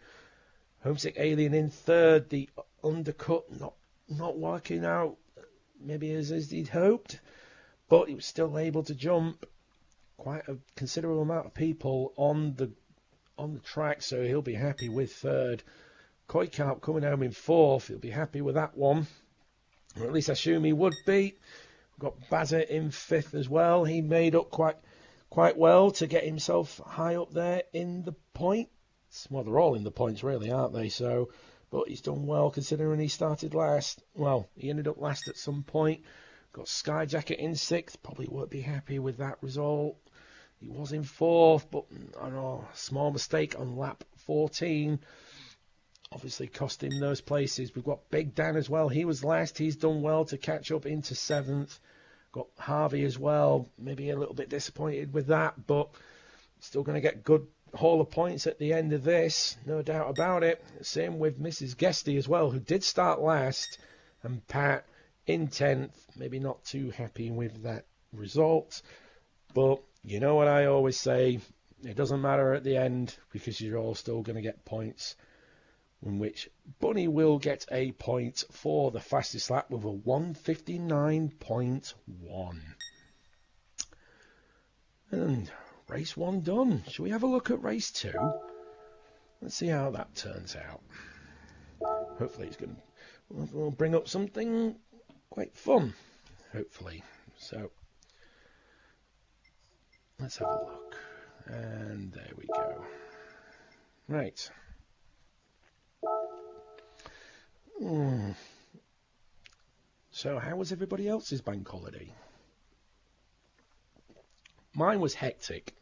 Homesick Alien in third. The undercut not working out maybe as he'd hoped, but he was still able to jump quite a considerable amount of people on the track, so he'll be happy with third. Koikarp coming home in fourth. He'll be happy with that one, or at least I assume he would be. We've got Bazza in fifth as well. He made up quite well to get himself high up there in the points. Well, they're all in the points, really, aren't they? So, but he's done well considering he started last. Well, he ended up last at some point. Got Skyjacket in sixth. Probably won't be happy with that result. He was in fourth, but I don't know, small mistake on lap 14. Obviously cost him those places. We've got Big Dan as well. He was last. He's done well to catch up into seventh. Got Harvey as well. Maybe a little bit disappointed with that, but still going to get good haul of points at the end of this, no doubt about it. Same with Mrs. Guesty as well, who did start last, and Pat in 10th. Maybe not too happy with that result, but you know what I always say, it doesn't matter at the end because you're all still going to get points, in which Bunny will get a point for the fastest lap with a 1:59.1. And race 1 done. Shall we have a look at race 2? Let's see how that turns out. Hopefully we'll bring up something quite fun, hopefully. So let's have a look. And there we go. Right. So how was everybody else's bank holiday? Mine was hectic.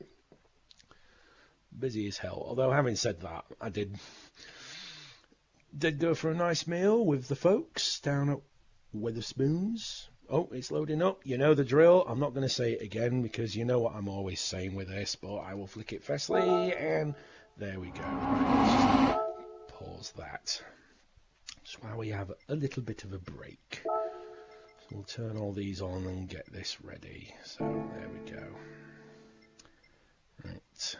Busy as hell. Although, having said that, I did go for a nice meal with the folks down at Wetherspoons. Oh, it's loading up. You know the drill. I'm not going to say it again because you know what I'm always saying with this, but I will flick it fastly, and there we go. Right, let's just pause that. Just while we have a little bit of a break. So we'll turn all these on and get this ready. So there we go. Right.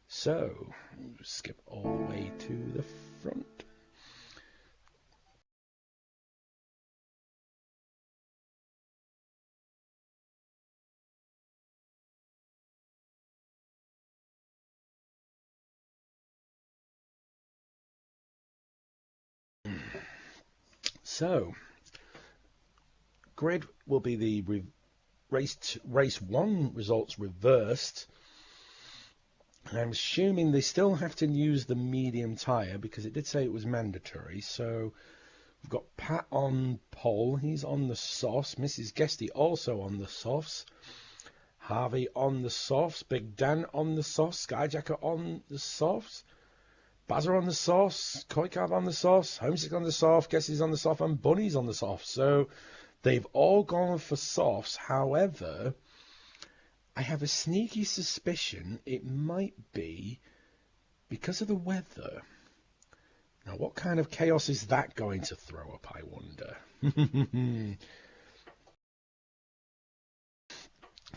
So, skip all the way to the front. So, grid will be the race 1 results reversed. And I'm assuming they still have to use the medium tyre because it did say it was mandatory. So we've got Pat on pole. He's on the softs. Mrs. Guesty also on the softs. Harvey on the softs. Big Dan on the softs. Skyjacker on the softs. Bazza on the softs. Koikarp on the softs. Homesick on the soft. Guesty's on the soft. And Bunny's on the soft. So they've all gone for softs. However, I have a sneaky suspicion it might be because of the weather. Now, what kind of chaos is that going to throw up, I wonder?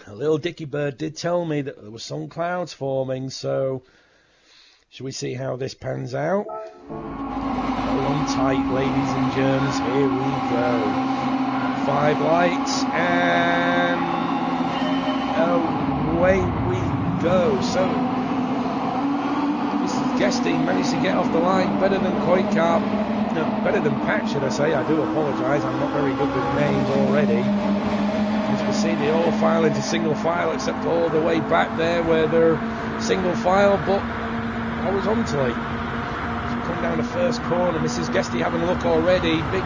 A little Dicky Bird did tell me that there were some clouds forming, so shall we see how this pans out? Hold on tight, ladies and germs. Here we go. 5 lights and away we go. So Mrs. Guesty managed to get off the line better than Koikarp. No, better than Pat, should I say. I do apologise. I'm not very good with names already. It's can see they all file into single file, except all the way back there where they're single file, but horizontally. Come down the first corner, Mrs. Guesty having a look already. Big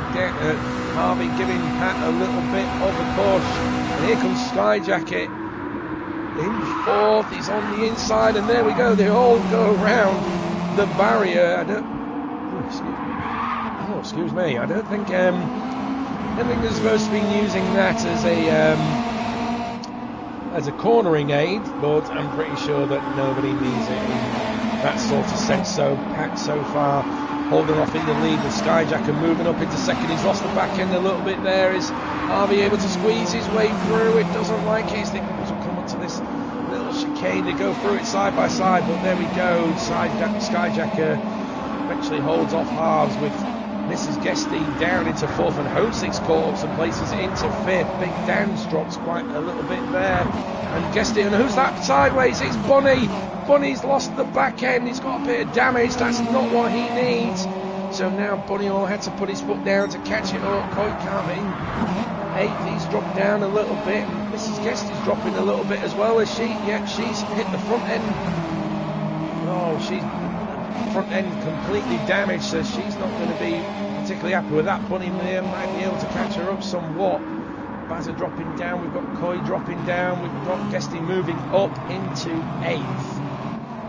Harvey giving Pat a little bit of a push. And here comes Skyjacket in fourth. He's on the inside, and there we go. They all go around the barrier. Excuse me. I don't think they're supposed to be using that as a cornering aid, but I'm pretty sure that nobody needs it in that sort of sense. So Pat so far holding off in the lead with Skyjacker moving up into second. He's lost the back end a little bit there. Is Harvey able to squeeze his way through? It doesn't like it. They come up to this little chicane. They go through it side by side, but there we go. Skyjacker eventually holds off halves with Mrs. Guesty down into fourth, and Home Six caught up some places into fifth. Big Dan's drops quite a little bit there, and Guesty, and who's that sideways? It's Bunny. Bunny's lost the back end. He's got a bit of damage. That's not what he needs. So now Bunny all had to put his foot down to catch it up. Coy can't in eighth. He's dropped down a little bit. Mrs. Guesty's dropping a little bit as well. As she's hit the front end. Oh, she's front end completely damaged, so she's not going to be particularly happy with that. Bunny there might be able to catch her up somewhat. Bazza dropping down, we've got Coy dropping down, we've got Guesty moving up into eighth,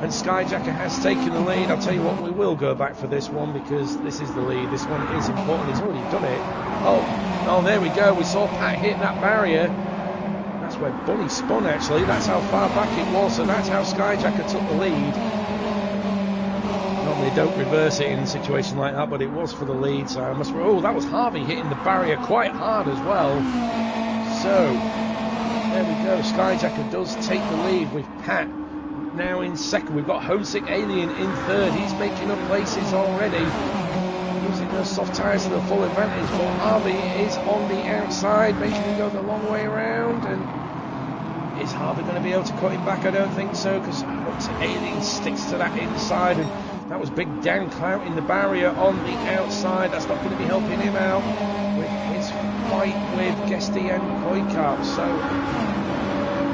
and Skyjacker has taken the lead. I'll tell you what, we will go back for this one because this is the lead. This one is important. He's already done it. Oh, there we go. We saw Pat hit that barrier. That's where Bunny spun, actually. That's how far back it was, so that's how Skyjacker took the lead. They don't reverse it in a situation like that, but it was for the lead, so I must... Oh, that was Harvey hitting the barrier quite hard as well. So, there we go. Skyjacker does take the lead with Pat now in second. We've got Homesick Alien in third. He's making up places already, using those soft tyres to the full advantage, but Harvey is on the outside, making him go the long way around. And is Harvey going to be able to cut him back? I don't think so, because Homesick Alien sticks to that inside, and that was Big Dan clouting the barrier on the outside. That's not going to be helping him out with his fight with Guesty and Koikart. So,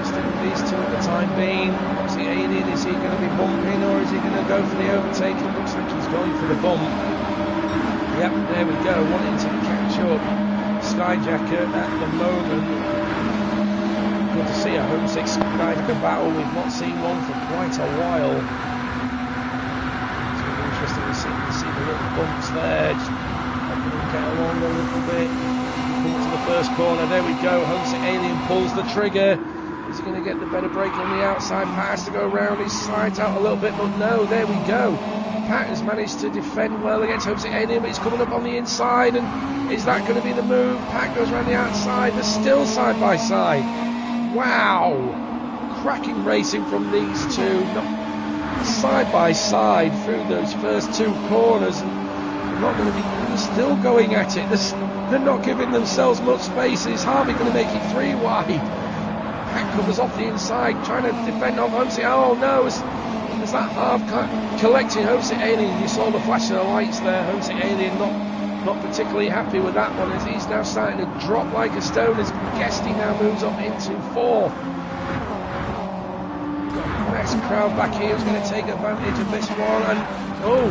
stick with these two at the time being. What's the Alien? Is he going to be bumping, or is he going to go for the overtake? It looks like he's going for the bump. Yep, there we go. Wanting to catch up. Skyjacker at the moment. Good to see a Home Six Skyjacker battle. We've not seen one for quite a while. Interesting to see the little bumps there, just helping him get along a little bit. Come to the first corner, there we go. Homesick Alien pulls the trigger. Is he going to get the better break on the outside? Pat has to go around, he slides out a little bit, but no, there we go. Pat has managed to defend well against Homesick Alien, but he's coming up on the inside, and is that going to be the move? Pat goes around the outside, they're still side by side. Wow! Cracking racing from these two. Side by side through those first two corners, and they're not going to be still going at it. They're not giving themselves much space. Is Harvey going to make it three wide? Pat covers off the inside, trying to defend off Homesick. Oh no, as that half collecting Homesick Alien. You saw the flash of the lights there. Homesick Alien not particularly happy with that one, as he's now starting to drop like a stone as Guesty now moves up into fourth. Next crowd back here is going to take advantage of this one, and oh,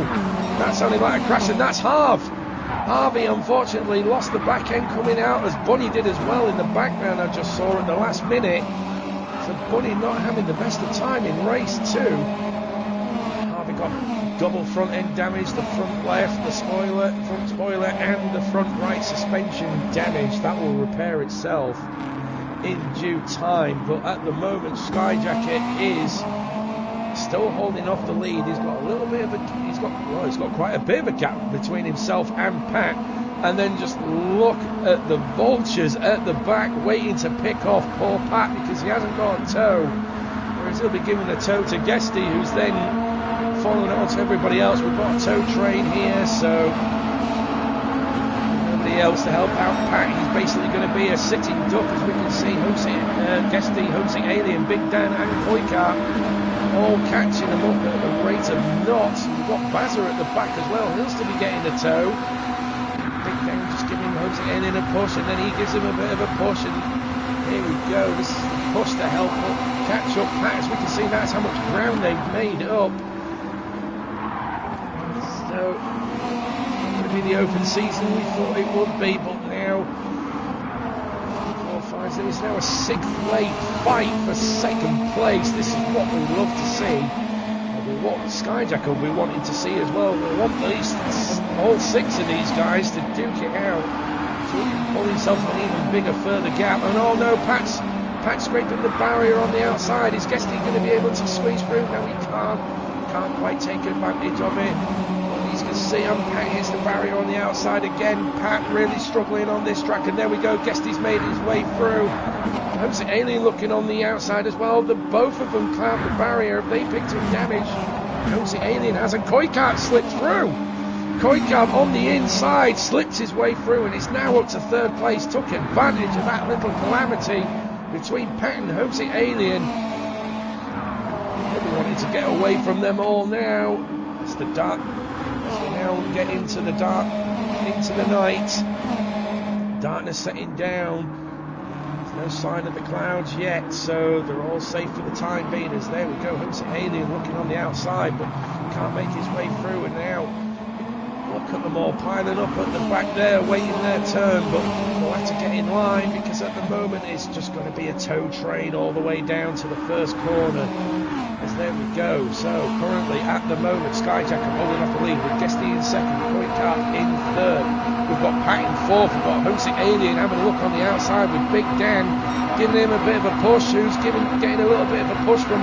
that sounded like a crash, and that's Harvey unfortunately lost the back end coming out, as Bunny did as well in the background. I just saw at the last minute. So Bunny not having the best of time in race two. Harvey got double front end damage, the front left, the front spoiler, and the front right suspension damage. That will repair itself in due time, but at the moment Skyjacker is still holding off the lead. He's got a little bit of he's got quite a bit of a gap between himself and Pat, and then just look at the vultures at the back waiting to pick off poor Pat because he hasn't got a tow, whereas he'll be giving a tow to Guesty, who's then following it on to everybody else. We've got a tow train here, so else to help out Pat. He's basically going to be a sitting duck, as we can see. Guesty, Homesick Alien, Big Dan and Koikart all catching them up at the rate of knots. We've got Bazza at the back as well. He'll still be getting a tow. Big Dan just giving Homesick Alien a push, and then he gives him a bit of a push, and Here we go. This is the push to help catch up Pat. As we can see, that's how much ground they've made up. So, it's going to be the open season we thought it would be, but now, 4, 5, there is now a 6th leg fight for 2nd place. This is what we love to see. What Skyjacker will be wanting to see as well. We want these, all 6 of these guys to duke it out, so he can pull himself an even bigger, further gap. And oh no, Pat's scraping the barrier on the outside. Is Guesty going to be able to squeeze through? No, he can't quite take advantage of it. As you can see, Pat hits the barrier on the outside again. Pat really struggling on this track, and there we go. Guesty's made his way through. Homesick Alien looking on the outside as well. Both of them cloud the barrier. They picked up damage. Homesick Alien has a Koikart slipped through. Koikart on the inside slips his way through, and is now up to 3rd place. Took advantage of that little calamity between Pat and Homesick Alien. Really wanted to get away from them all now. It's the dark. As we now get into the dark, into the night. Darkness setting down. No sign of the clouds yet, so they're all safe for the time being. As there we go, Homesick Alien looking on the outside, but can't make his way through. And now look at them all piling up at the back there, waiting their turn. But they'll have to get in line, because at the moment it's just going to be a tow train all the way down to the 1st corner. As there we go. So currently at the moment, Skyjacker holding up the lead with Guesty in 2nd, Koikart in 3rd. We've got Pat in 4th. We've got Homesick Alien having a look on the outside with Big Dan giving him a bit of a push. Who's getting a little bit of a push from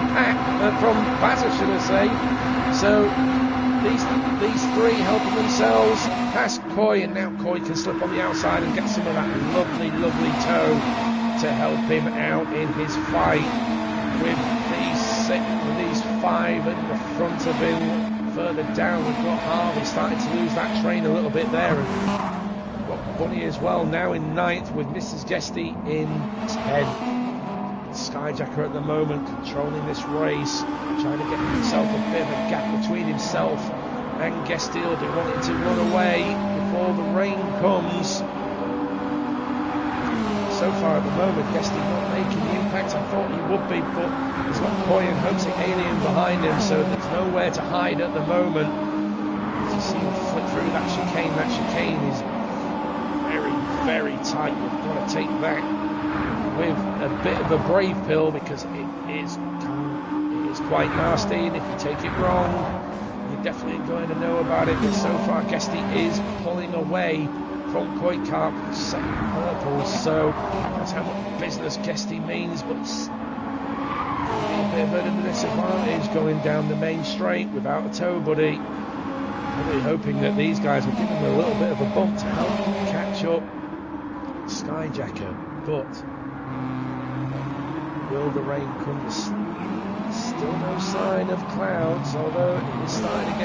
from Bazza, should I say? So these 3 helping themselves past Koi, and now Koi can slip on the outside and get some of that lovely tow to help him out in his fight with these 5 in the front of him. Further down, we've got Harvey starting to lose that train a little bit there, and we've got Bunny as well now in 9th with Mrs. Guesty in 10th. Skyjacker at the moment controlling this race, trying to get himself a bit of a gap between himself and Guesty. He'll be wanting to run away before the rain comes. So far at the moment, Guesty not making the impact I thought he would be, but he's got Koi and Homesick Alien behind him, so there's nowhere to hide at the moment. As you see him flip through that chicane. That chicane is very tight. You've got to take that with a bit of a brave pill, because it is quite nasty, and if you take it wrong, you're definitely going to know about it. But so far, Guesty is pulling away from Koikart, 2nd purple, so that's how much business Guesty means. But it's a bit of a disadvantage going down the main straight without a tow buddy. Really hoping that these guys will give him a little bit of a bump to help catch up Skyjacker. But will the rain come? Still no sign of clouds, although it is starting to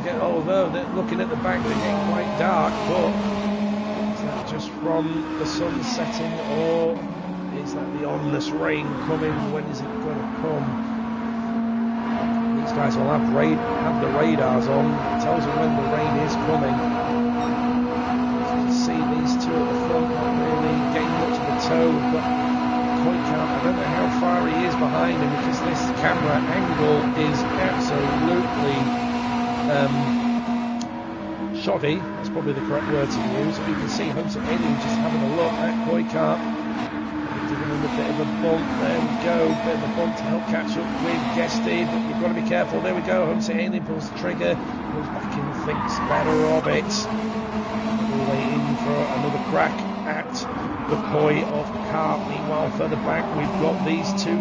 get although they're looking at the back, they're getting quite dark. But is that just from the sun setting, or is that the ominous rain coming? When is it going to come? These guys will have the radars on. It tells them when the rain is coming. As you can see, these 2 at the front not really getting much of a tow, but Koikart, I don't know how far he is behind him, because this camera angle is absolutely shoddy. That's probably the correct word to use. You can see Homesick Alien just having a look at Koikart, giving him a bit of a bump. There we go, bit of a bump to help catch up with Guesty, but you've got to be careful. There we go, Homesick Alien pulls the trigger, goes back in, thinks better of it. We're waiting for another crack at the Koi of Kart. Meanwhile, further back, we've got these 2,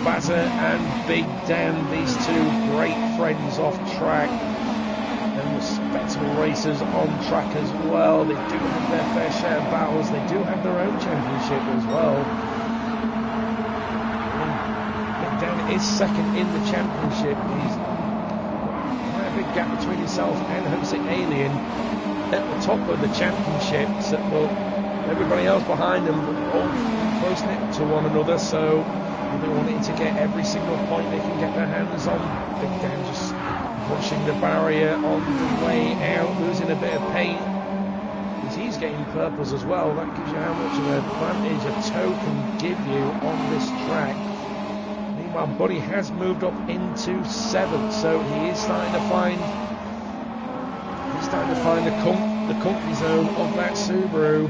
Bazza and Big Dan, these 2 great friends off track, and respectable racers on track as well. They do have their fair share of battles. They do have their own championship as well. Big Dan is 2nd in the championship. He's got quite a big gap between himself and Homesick Alien at the top of the championship. So, well, everybody else behind them all close knit to one another, so they're wanting to get every single point they can get their hands on. Big Dan just pushing the barrier on the way out, losing a bit of paint. means he's getting purples as well. That gives you how much of an advantage a toe can give you on this track. Meanwhile, Buddy has moved up into 7th, so he is starting to find the comfy zone of that Subaru.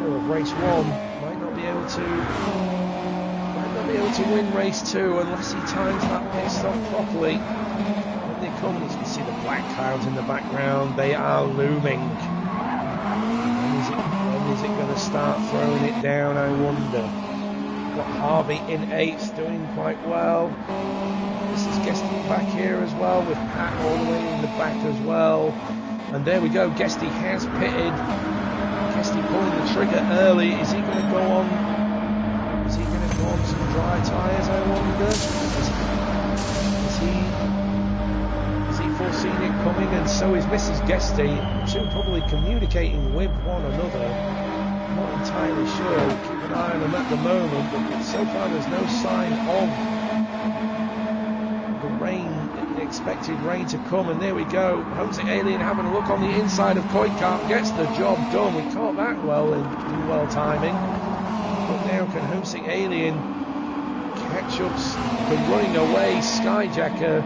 Of race 1 might not be able to win race 2 unless he times that pit stop properly. When they come, you can see the black clouds in the background. They are looming. When is it going to start throwing it down, I wonder? Got Harvey in 8th, doing quite well. This is Guesty back here as well, with Pat all the way in the back as well. And there we go, Guesty has pitted. Guesty pulling the trigger early. Is he going to go on? Is he going to go on some dry tyres, I wonder? Is he foreseen it coming? And so is Mrs. Guesty. Two probably communicating with one another. Not entirely sure. Keep an eye on them at the moment, but so far there's no sign of the rain, the expected rain to come. And there we go. Homesick Alien having a look on the inside of Koikart, gets the job done. We caught that well in well timing. But now can Homesick Alien catch up the running away Skyjacker?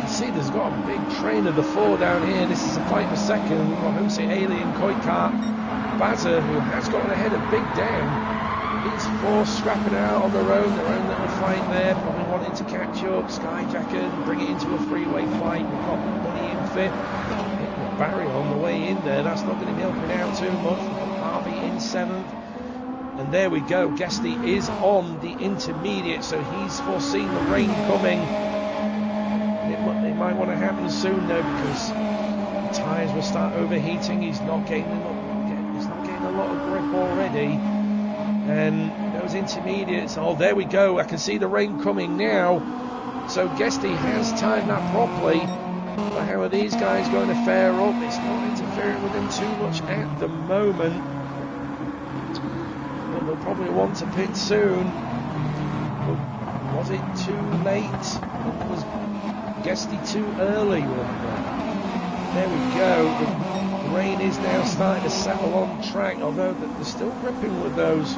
See, there's got a big train of the 4 down here. This is a fight for second. We've got Homesick Alien, Koikart, Bazza, who has gotten ahead of Big Dan. These 4 scrapping out on their own little fight there, probably wanting to catch up. Skyjacker and bring it into a freeway fight. We've got Bunny in 5th. Hitting the barrier on the way in there. That's not going to be helping out too much. We've got Harvey in 7th. And there we go. Guesty is on the intermediate, so he's foreseen the rain coming. It might want to happen soon though, because the tyres will start overheating. He's not getting a lot of grip already, and those intermediates. Oh, there we go. I can see the rain coming now. So Guesty has timed that properly. But how are these guys going to fare up? It's not interfering with them too much at the moment. But they'll probably want to pit soon. But was it too late? Was Guesty too early? There we go. The rain is now starting to settle on track, although they're still gripping with those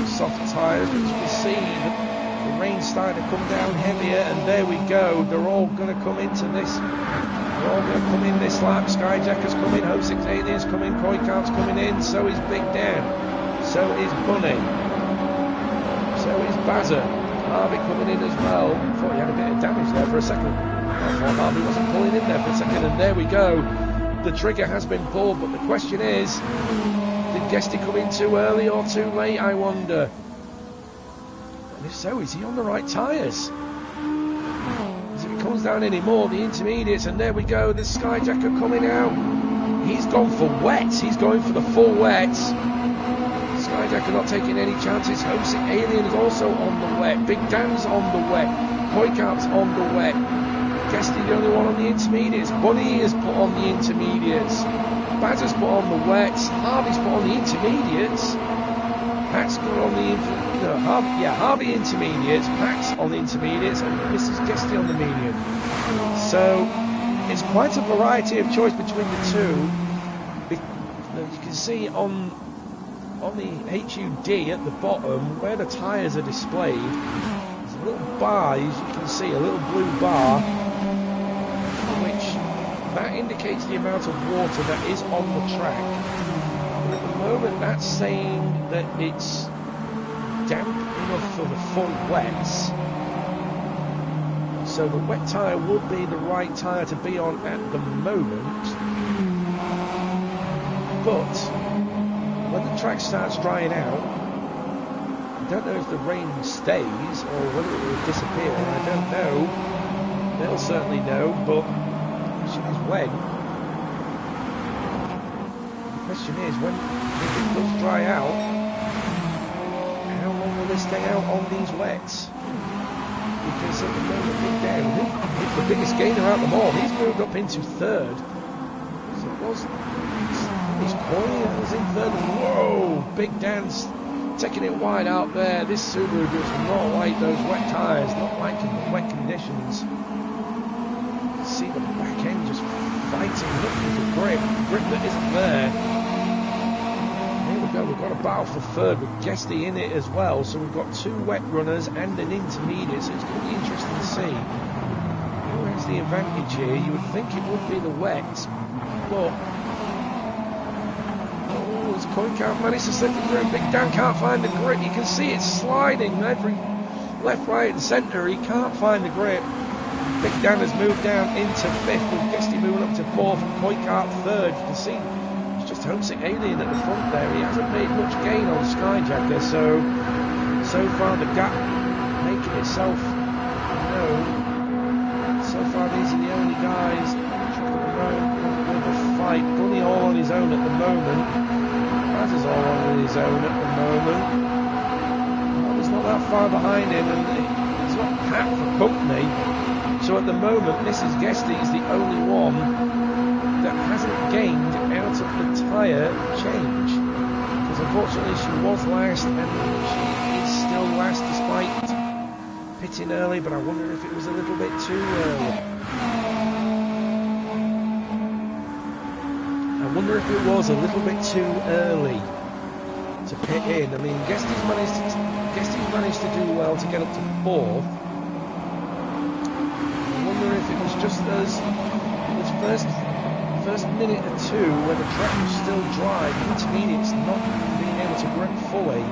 soft tyres. But you can see that the rain's starting to come down heavier, and there we go. They're all going to come into this. They're all going to come in this lap. Skyjacker's coming, Homesick Alien's coming, Koikart's coming in. So is Big Dan. So is Bunny. So is Bazza. Harvey coming in as well. I thought he had a bit of damage there for a second. I thought Harvey wasn't pulling in there for a second, and there we go. The trigger has been pulled, but the question is, did Guesty come in too early or too late, I wonder? And if so, is he on the right tyres? As if it comes down anymore, the intermediates, and there we go, the Skyjacker coming out. He's gone for wets, he's going for the full wets. Skyjacker not taking any chances. Homesick Alien is also on the wet. Big Dan's on the wet. Koikart's on the wet. Guesty the only one on the intermediates. Bunny is put on the intermediates. Bazza's put on the wets. Harvey's put on the intermediates. Pat's got on the Harvey intermediates. Pat's on the intermediates, and Mrs. Guesty on the medium. So it's quite a variety of choice between the two. You can see on the HUD at the bottom where the tyres are displayed. There's a little bar, as you can see, a little blue bar, which that indicates the amount of water that is on the track. And at the moment that's saying that it's damp enough for the full wets. So the wet tyre would be the right tyre to be on at the moment. But when the track starts drying out, I don't know if the rain stays or whether it will disappear. I don't know. They'll certainly know, but the question is when. The question is when, if it does dry out, how long will they stay out on these wets? Because at the moment, Big Dan, he's the biggest gainer out of them all. He's moved up into 3rd. So it was. He's calling, was in 3rd. Whoa! Big Dan's taking it wide out there. This Subaru does not like those wet tyres, not liking the wet conditions. You can see the back end just fighting fighting, looking for grip that isn't there. Here we go, we've got a battle for third with Guesty in it as well, so we've got two wet runners and an intermediate, so it's going to be interesting to see who has the advantage here. You would think it would be the wets, but as Coin can't manage to slip it through, Big Dan can't find the grip. You can see it sliding every left, right and centre. He can't find the grip. Big Dan has moved down into fifth with Guesty moving up to fourth and Coicart third. You can see it's just Homesick Alien at the front there. He hasn't made much gain on Skyjacker, so far the gap making itself known. So far these are the only guys with a fight. Gunny all on his own at the moment. Baz is all on his own at the moment. He's not that far behind him, and he's got Pat for company. So at the moment, Mrs. Guesty is the only one that hasn't gained out of the tyre change. Because unfortunately she was last, and she is still last despite pitting early, but I wonder if it was a little bit too early. I wonder if it was a little bit too early to pit in. I mean, Guesty's managed to do well to get up to fourth. I wonder if it was just those first minute or two when the track was still dry, the intermediates not being able to grip fully.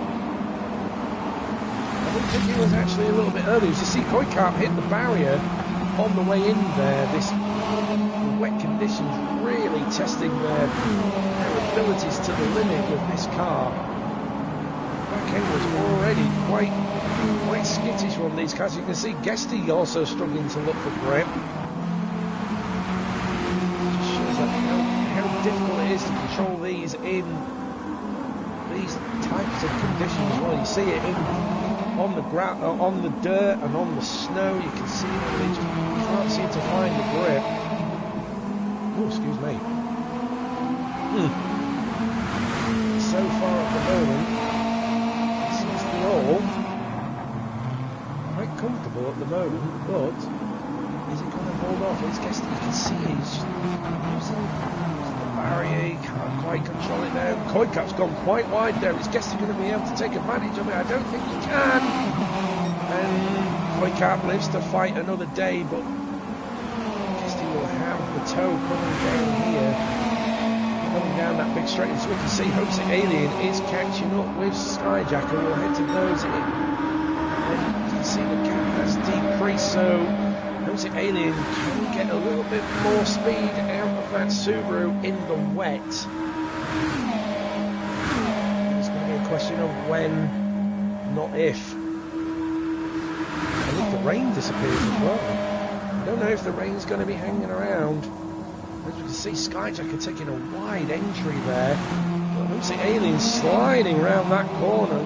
I don't think it was actually a little bit early. As you see, Coicart hit the barrier on the way in there. The wet conditions really testing their abilities to the limit with this car. Back end was already quite skittish on these cars. You can see Guesty also struggling to look for grip. It just shows that how difficult it is to control these in these types of conditions. Well, you see it on the ground, on the dirt, and on the snow. You can see that they just can't seem to find the grip. Oh, excuse me. So far at the moment, it seems to be all quite comfortable at the moment, but is it going to hold off? It's Guesty, you can see he's using the barrier, he can't quite control it now. Coicart's gone quite wide there. Is Guesty going to be able to take advantage of it? I don't think he can. And Coicart lives to fight another day, but Guesty will have the toe coming down here. Coming down that big straight, so we can see Homesick Alien is catching up with Skyjacker. We'll head to those in. And you can see the gap has decreased, so Homesick Alien can get a little bit more speed out of that Subaru in the wet. It's going to be a question of when, not if. And if the rain disappears as well. I don't know if the rain's going to be hanging around. As you can see, Skyjacker taking a wide entry there. Homesick Alien sliding around that corner.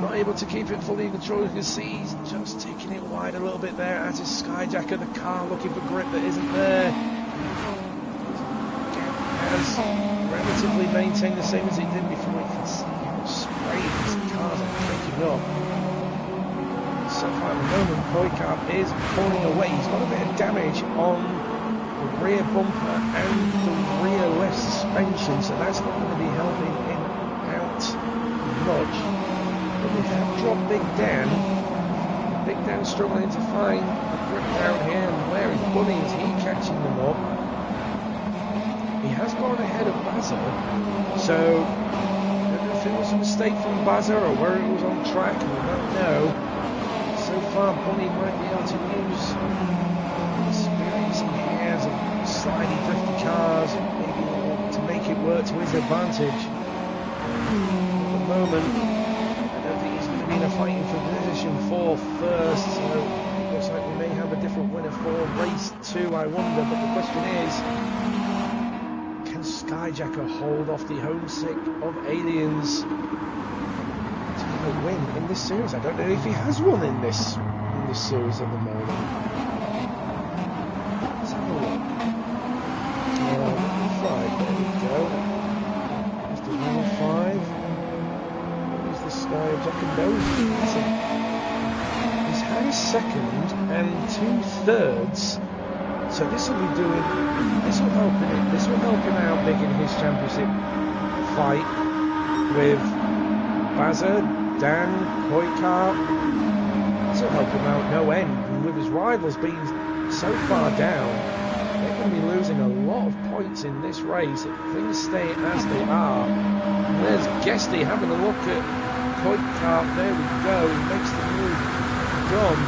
Not able to keep it fully in control. You can see he's just taking it wide a little bit there, as is Skyjacker. The car looking for grip that isn't there. Has relatively maintained the same as it did before. You can see how sprayed these cars are taking up. So far at the moment, Coicart is pulling away. He's got a bit of damage on the rear bumper and the rear left suspension, so that's not going to be helping him out much. But they have dropped Big Dan. Big Dan struggling to find the grip down here, and where is Bunny? Is he catching them up? He has gone ahead of Bazza, so I don't know if it was a mistake from Bazza or where it was on track, we don't know. So far, Bunny might be able to use experience he has of sliding drifty cars, maybe to make it work to his advantage. At the moment, I don't think he's going to be in a fighting for position 4 first, so it looks like we may have a different winner for race 2, I wonder. But the question is, can Skyjacker hold off the Homesick of Aliens to get a win in this series? I don't know if he has won in this series at the moment. Let's have a look. Right, there we go. After 105, what is the Skyjacker? No, he's had his second and 2/3 So this will help him out big in his championship fight with Bazza, Dan, Koikart. This will help him out no end. And with his rivals being so far down, they're going to be losing a lot of points in this race if things stay as they are. And there's Guesty having a look at Koikart. There we go. He makes the move. Done.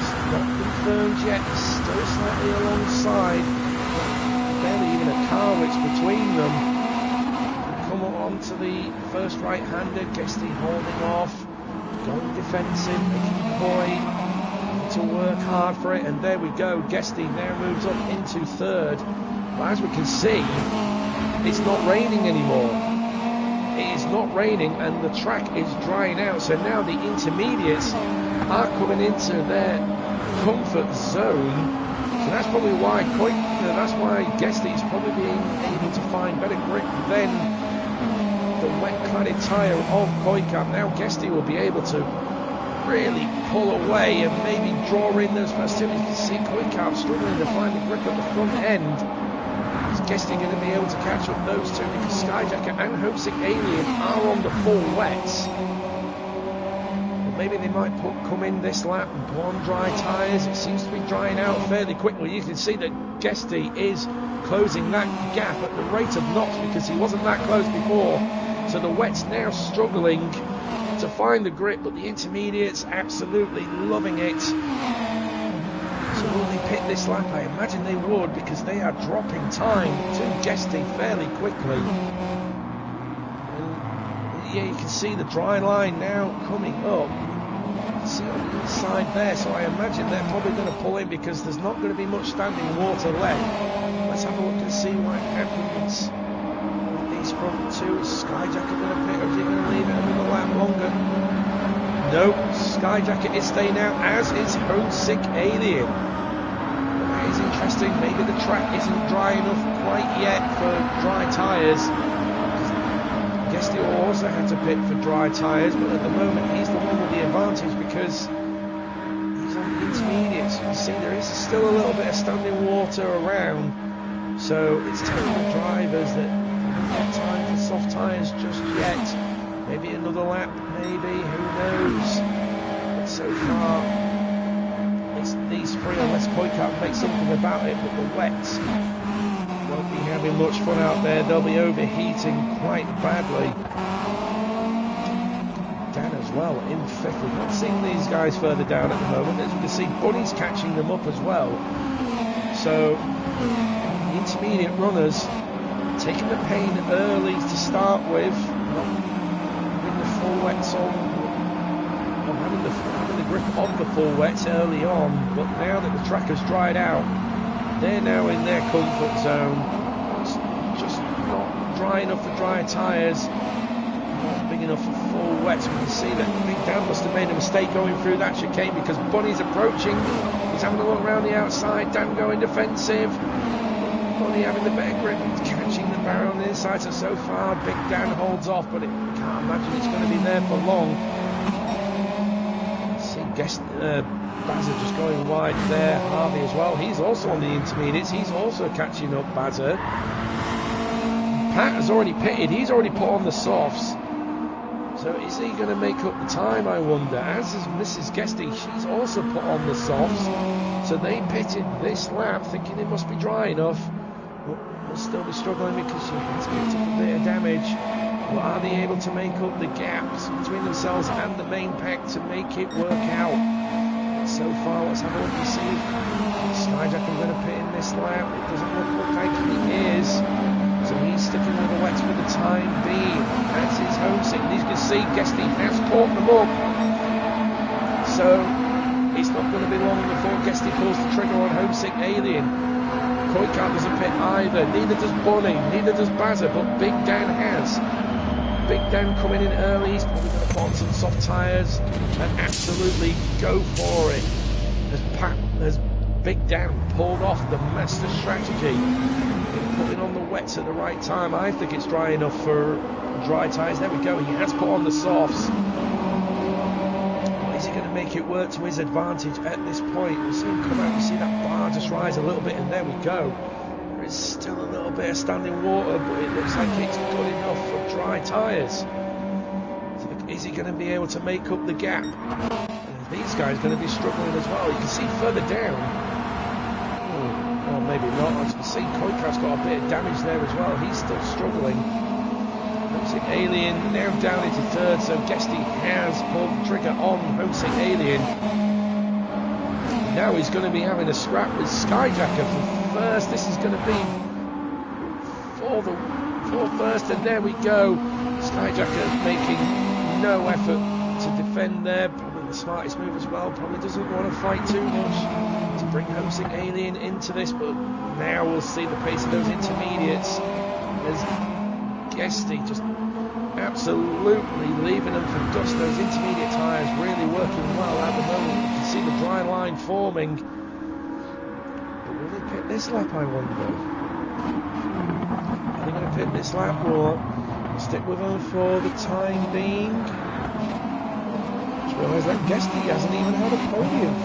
It's not confirmed yet. Still slightly alongside. Barely even a car which between them. Come on to the first right-hander. Guesty holding off. Going defensive. Making coy. To work hard for it, and there we go. Guesty now moves up into third. But as we can see, it's not raining anymore. It is not raining, and the track is drying out. So now the intermediates are coming into their comfort zone. So that's probably why Guesty is probably being able to find better grip than the wet-cladded tyre of Koikart. Now Guesty will be able to really pull away and maybe draw in those first two. You can see Koikart struggling to find the grip at the front end. Is Guesty going to be able to catch up those two, because Skyjacker and Homesick Alien are on the full wets. But maybe they might come in this lap and pull on dry tyres. It seems to be drying out fairly quickly. You can see that Guesty is closing that gap at the rate of knots, because he wasn't that close before. So the wet's now struggling to find the grip, but the intermediates absolutely loving it. So will they pit this lap? I imagine they would, because they are dropping time to Guesty fairly quickly. And yeah, you can see the dry line now coming up. You can see on the inside there, so I imagine they're probably going to pull in, because there's not going to be much standing water left. Let's have a look and see what happens. These front two. Is Skyjacker going to pit, or is he going to leave it another lap longer? No, Skyjacker is staying out, as is Homesick Alien. That is interesting. Maybe the track isn't dry enough quite yet for dry tyres. Guesty also had to pit for dry tyres, but at the moment he's the one with the advantage, because he's on the intermediates. You can see there is still a little bit of standing water around, so it's telling the drivers that not time for soft tyres just yet. Maybe another lap, maybe, who knows. But so far, it's these three, unless Koikart makes something about it. But the wets won't be having much fun out there. They'll be overheating quite badly. Dan as well in fifth. We've not seen these guys further down at the moment. As you can see, Bunny's catching them up as well. So the intermediate runners taking the pain early to start with, not having the full wets on, not having the grip of the full wets early on, but now that the track has dried out, they're now in their comfort zone. It's just not dry enough for dry tyres, not big enough for full wets. We can see that Big Dan must have made a mistake going through that chicane, because Bunny's approaching. He's having a look around the outside. Dan going defensive. Bunny having the better grip, catching the barrel on the inside. So far, Big Dan holds off, but it can't imagine it's going to be there for long. See, Bazza just going wide there. Harvey as well. He's also on the intermediates. He's also catching up Bazza. Pat has already pitted. He's already put on the softs. So is he going to make up the time, I wonder? As is Mrs. Guesty, she's also put on the softs. So they pitted this lap thinking it must be dry enough. But will still be struggling, because she has picked up a bit of damage. But are they able to make up the gaps between themselves and the main pack to make it work out? So far, let's have a look and see if Skyjacker going to pit in this lap. It doesn't look like he is. So he's sticking with the wets for the time being. That's his Homesick. As you can see, Guesty has caught them up. So it's not going to be long before Guesty pulls the trigger on Homesick Alien. Koikart doesn't pit either, neither does Bonnie, neither does Bazza, but Big Dan has. Big Dan coming in early. He's probably going to put on some soft tyres and absolutely go for it. As Big Dan pulled off the master strategy, putting on the wets at the right time. I think it's dry enough for dry tyres. There we go. He has put on the softs. Is he going to make it work to his advantage at this point. We'll see him come out, you see that bar just rise a little bit, and there we go. There is still a little bit of standing water, but it looks like it's good enough for dry tyres. So is he going to be able to make up the gap? These guys are going to be struggling as well. You can see further down. Well, maybe not. As you can see, Koikap's got a bit of damage there as well. He's still struggling. Homesick Alien now down into third, so Guesty has pulled the trigger on Homesick Alien. Now he's going to be having a scrap with Skyjacker for first. This is going to be for first, and there we go. Skyjacker making no effort to defend there. Probably the smartest move as well. Probably doesn't want to fight too much to bring Homesick Alien into this, but now we'll see the pace of those intermediates as Guesty just absolutely leaving them for dust. Those intermediate tyres really working well at the moment. You can see the dry line forming. But will they pick this lap, I wonder? Are they going to pick this lap or stick with them for the time being? Just realised that Guesty hasn't even had a podium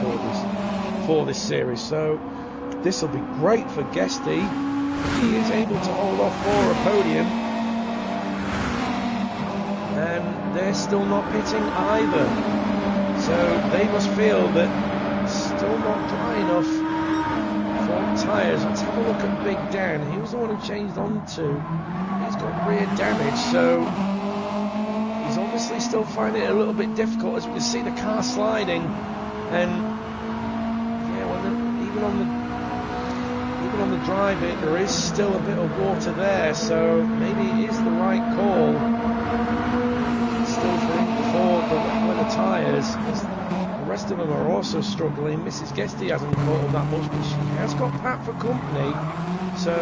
for this series, so this will be great for Guesty if he is able to hold off for a podium. And they're still not pitting either, so they must feel that it's still not dry enough for tyres. Let's have a look at Big Dan. He was the one who changed on to. He's got rear damage, so he's obviously still finding it a little bit difficult. As we can see the car sliding, and yeah, even on the dry bit there is still a bit of water there, so maybe it is the right call. Still for the weather tyres. The rest of them are also struggling. Mrs. Guesty hasn't caught them that much, but she has got Pat for company, so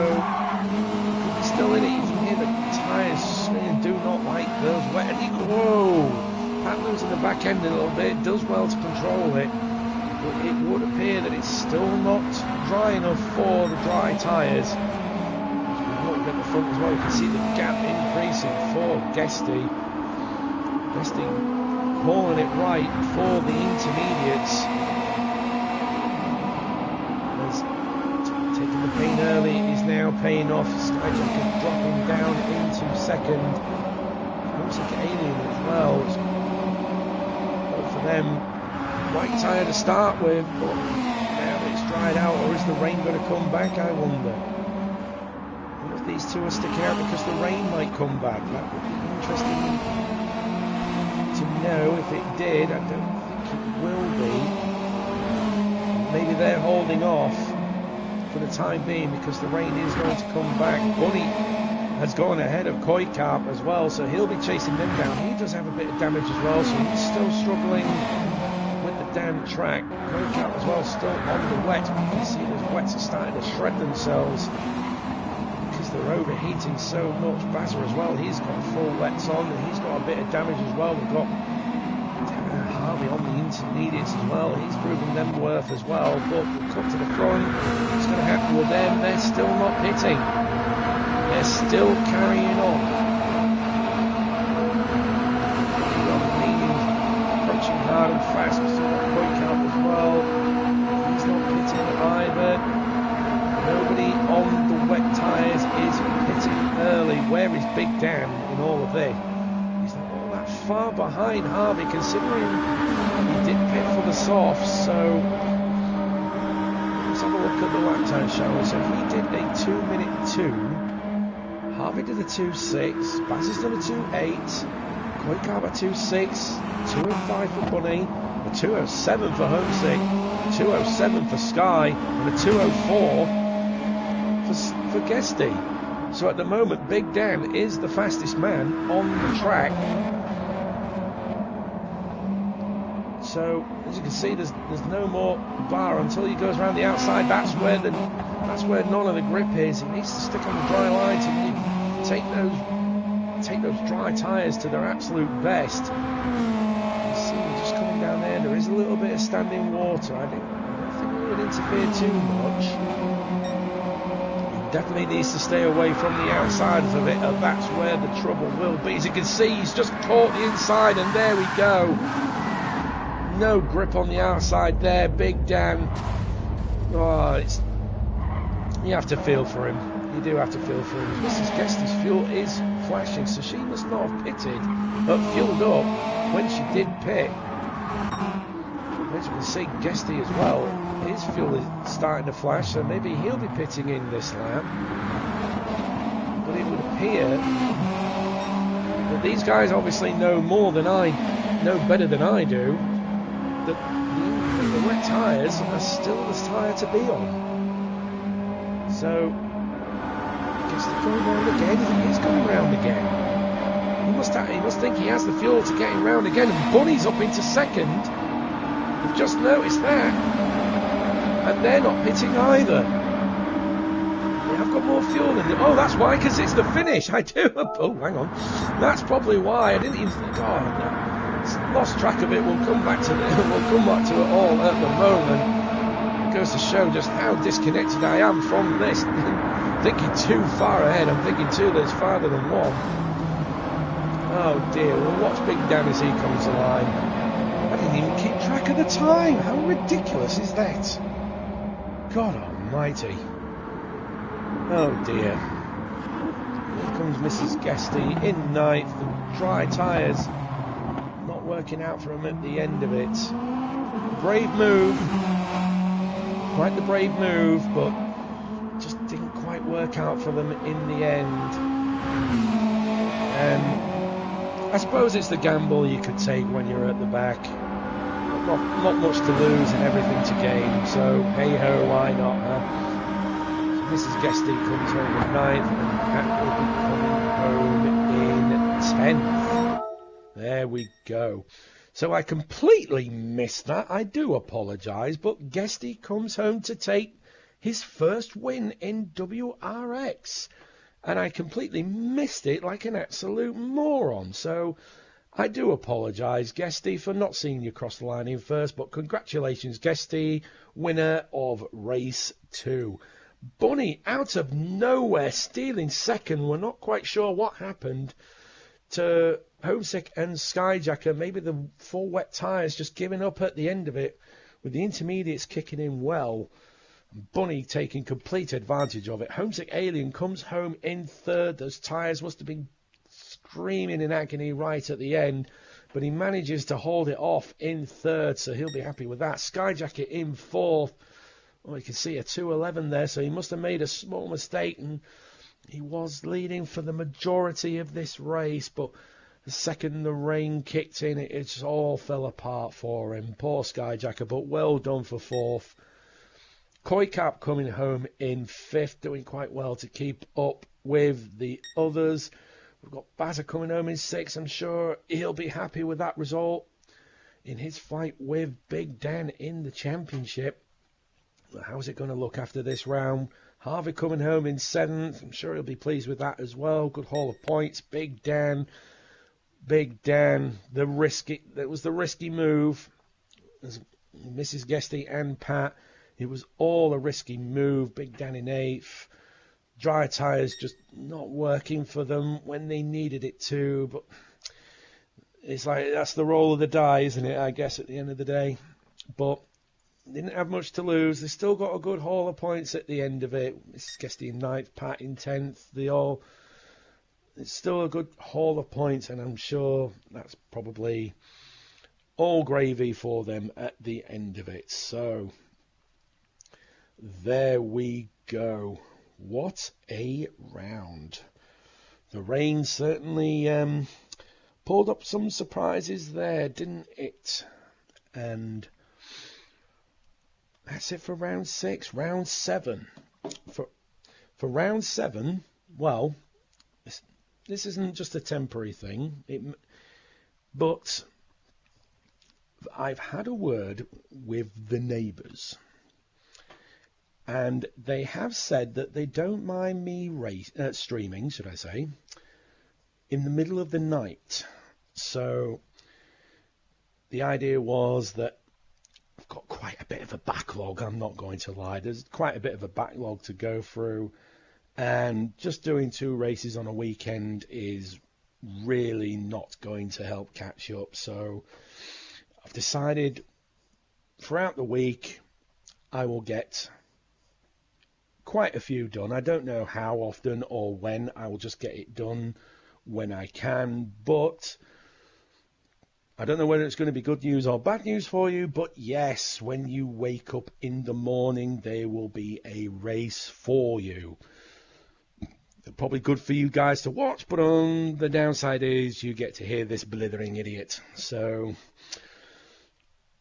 he's still in it. You can hear the tyres saying do not like those wet. And whoa! Pat losing the back end a little bit, does well to control it, but it would appear that it's still not dry enough for the dry tyres. As we look at the front as well, you can see the gap increasing for Guesty. Guesty calling it right for the intermediates. As taking the pain early is now paying off. Skyjacker dropping down into second. Homesick Alien as well. But for them, right tyre to start with, but now that it's dried out, or is the rain going to come back, I wonder. What if these two are sticking out because the rain might come back? That would be interesting to know. If it did, I don't think it will be. Maybe they're holding off for the time being because the rain is going to come back. Bunny has gone ahead of Koikap as well, so he'll be chasing them down. He does have a bit of damage as well, so he's still struggling with the damn track. Koikap as well, still on the wet. You can see those wets are starting to shred themselves because they're overheating so much. Bazza as well, he's got full wets on and he's got a bit of damage as well. We've got Harvey on the intermediates as well. He's proving them worth as well, but we'll come to the front. What's going to happen with them? They're still not pitting. They're still carrying on. Approaching hard and fast. We've still got Koikap as well. He's not pitting either. Nobody on the wet tyres is pitting early. Where is Big Dan in all of this? He's not all that far behind Harvey, considering he did pit for the softs. So let's have a look at the lap time, shall we? So he did a 2:02. Harvey did a 2:06. Bazza's done a 2:08. Koikap a 2:06. 2:05 for Bunny. A 2:07 for Homesick. 2:07 for Sky. And a 2:04 for Guesty. So at the moment, Big Dan is the fastest man on the track. So as you can see, there's no more bar until he goes around the outside. That's where none of the grip is. He needs to stick on the dry line to really take those dry tyres to their absolute best. You see, we're just coming down there. There is a little bit of standing water. I don't think we would interfere too much. Definitely needs to stay away from the outsiders of it, and that's where the trouble will be. As you can see, he's just caught the inside, and there we go. no grip on the outside there. Big Dan. Oh, you have to feel for him. You do have to feel for him. Mrs. Guesty's fuel is flashing, so she must not have pitted, but fueled up when she did pit. As you can see, Guesty as well, his fuel is starting to flash, so maybe he'll be pitting in this lap. But it would appear that these guys obviously know better than I do, that the wet tyres are still the tyre to be on. So, Guesty going round again. He is going round again. He must think he has the fuel to get him round again. And Bunny's up into second. I've just noticed that. And they're not pitting either. They have got more fuel than... Oh, that's why, because it's the finish. I do... Oh, hang on. That's probably why. I didn't even... God, lost track of it. We'll come back to it all at the moment. It goes to show just how disconnected I am from this. Thinking too far ahead. I'm thinking two that's farther than one. Oh dear. Well, watch Big Dan as he comes alive. I didn't even keep track of the time. How ridiculous is that? God almighty. Oh dear. Here comes Mrs. Guesty in ninth. The dry tyres not working out for him at the end of it. Brave move. Quite the brave move, but just didn't quite work out for them in the end. I suppose it's the gamble you could take when you're at the back. Not much to lose and everything to gain, so hey ho, why not, huh? So Mrs. Guesty comes home in ninth, and Pat will be coming home in 10th. There we go. So I completely missed that. I do apologise, but Guesty comes home to take his first win in WRX. And I completely missed it like an absolute moron. So I do apologise, Guesty, for not seeing you cross the line in first. But congratulations, Guesty, winner of race 2. Bunny, out of nowhere, stealing second. We're not quite sure what happened to Homesick and Skyjacker. Maybe the full wet tyres just giving up at the end of it, with the intermediates kicking in well. Bunny taking complete advantage of it. Homesick Alien comes home in third. Those tyres must have been screaming in agony right at the end, but he manages to hold it off in third, so he'll be happy with that. Skyjacker in fourth. Oh, you can see a 2:11 there, so he must have made a small mistake, and he was leading for the majority of this race, but the second the rain kicked in, it just all fell apart for him. Poor Skyjacker, but well done for fourth. Koi Cap coming home in fifth, doing quite well to keep up with the others. We've got Bazza coming home in sixth. I'm sure he'll be happy with that result in his fight with Big Dan in the championship. How's it going to look after this round? Harvey coming home in seventh. I'm sure he'll be pleased with that as well. Good haul of points. Big Dan. That was the risky move. As Mrs. Guesty and Pat. It was all a risky move. Big Dan in eighth. Dry tyres just not working for them when they needed it to. But it's like that's the roll of the die, isn't it? I guess at the end of the day. But didn't have much to lose. They still got a good haul of points at the end of it. Mrs. Guesty in ninth, Pat in 10th. It's still a good haul of points, and I'm sure that's probably all gravy for them at the end of it. So there we go. What a round. The rain certainly pulled up some surprises there, didn't it? And that's it for round 6. Round 7. For round 7, well, this isn't just a temporary thing, but I've had a word with the neighbours. And they have said that they don't mind me streaming, should I say, in the middle of the night. So the idea was that I've got quite a bit of a backlog, I'm not going to lie. There's quite a bit of a backlog to go through. And just doing 2 races on a weekend is really not going to help catch up. So I've decided throughout the week, I will get quite a few done. I don't know how often or when. I will just get it done when I can, but I don't know whether it's going to be good news or bad news for you, but yes, when you wake up in the morning, there will be a race for you. They're probably good for you guys to watch, but on the downside is you get to hear this blithering idiot. So,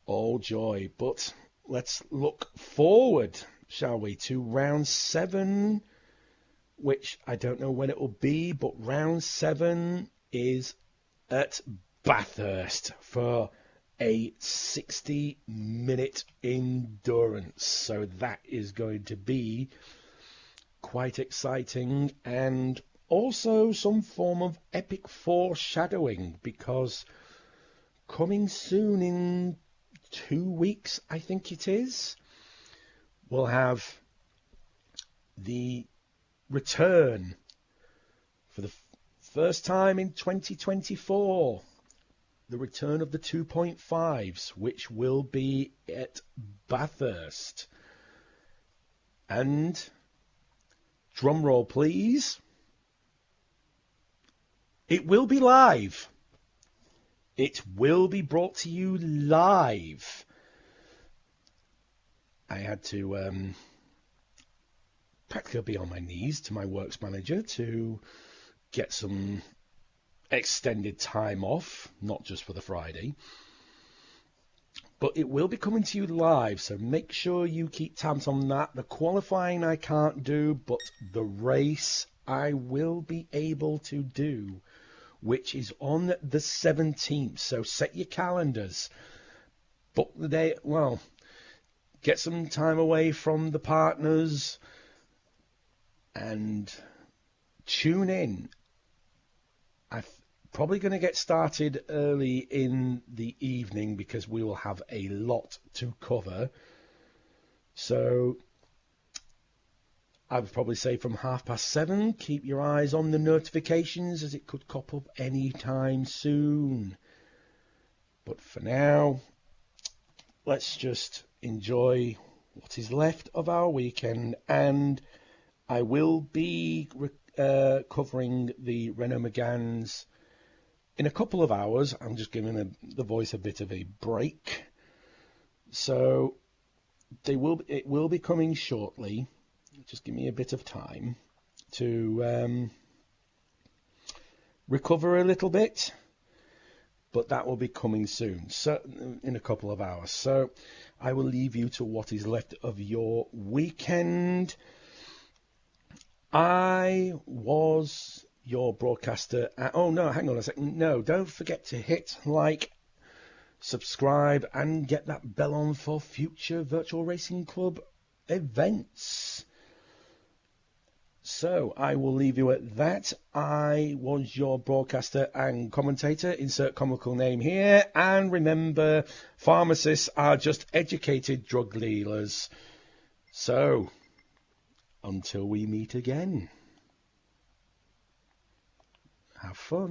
all joy. But let's look forward, shall we, to round 7, which I don't know when it will be, but round 7 is at Bathurst for a 60-minute endurance. So that is going to be quite exciting, and also some form of epic foreshadowing, because coming soon in 2 weeks, I think it is, we'll have the return for the first time in 2024, the return of the 2.5s, which will be at Bathurst. And drum roll, please. It will be live. It will be brought to you live. I had to practically be on my knees to my works manager to get some extended time off, not just for the Friday. But it will be coming to you live, so make sure you keep tabs on that. The qualifying I can't do, but the race I will be able to do, which is on the 17th. So set your calendars. Book the day. Well, get some time away from the partners and tune in. I'm probably going to get started early in the evening because we will have a lot to cover. So I would probably say from 7:30, keep your eyes on the notifications, as it could pop up any time soon. But for now, let's just enjoy what is left of our weekend, and I will be covering the Renault Meganes in a couple of hours. I'm just giving the voice a bit of a break. So it will be coming shortly. Just give me a bit of time to recover a little bit. But that will be coming soon, so in a couple of hours. So I will leave you to what is left of your weekend. I was your broadcaster. Oh, no, hang on a second. No, don't forget to hit like, subscribe, and get that bell on for future Virtual Racing Club events. So I will leave you at that. I was your broadcaster and commentator. Insert comical name here. And remember, pharmacists are just educated drug dealers. So, until we meet again, have fun.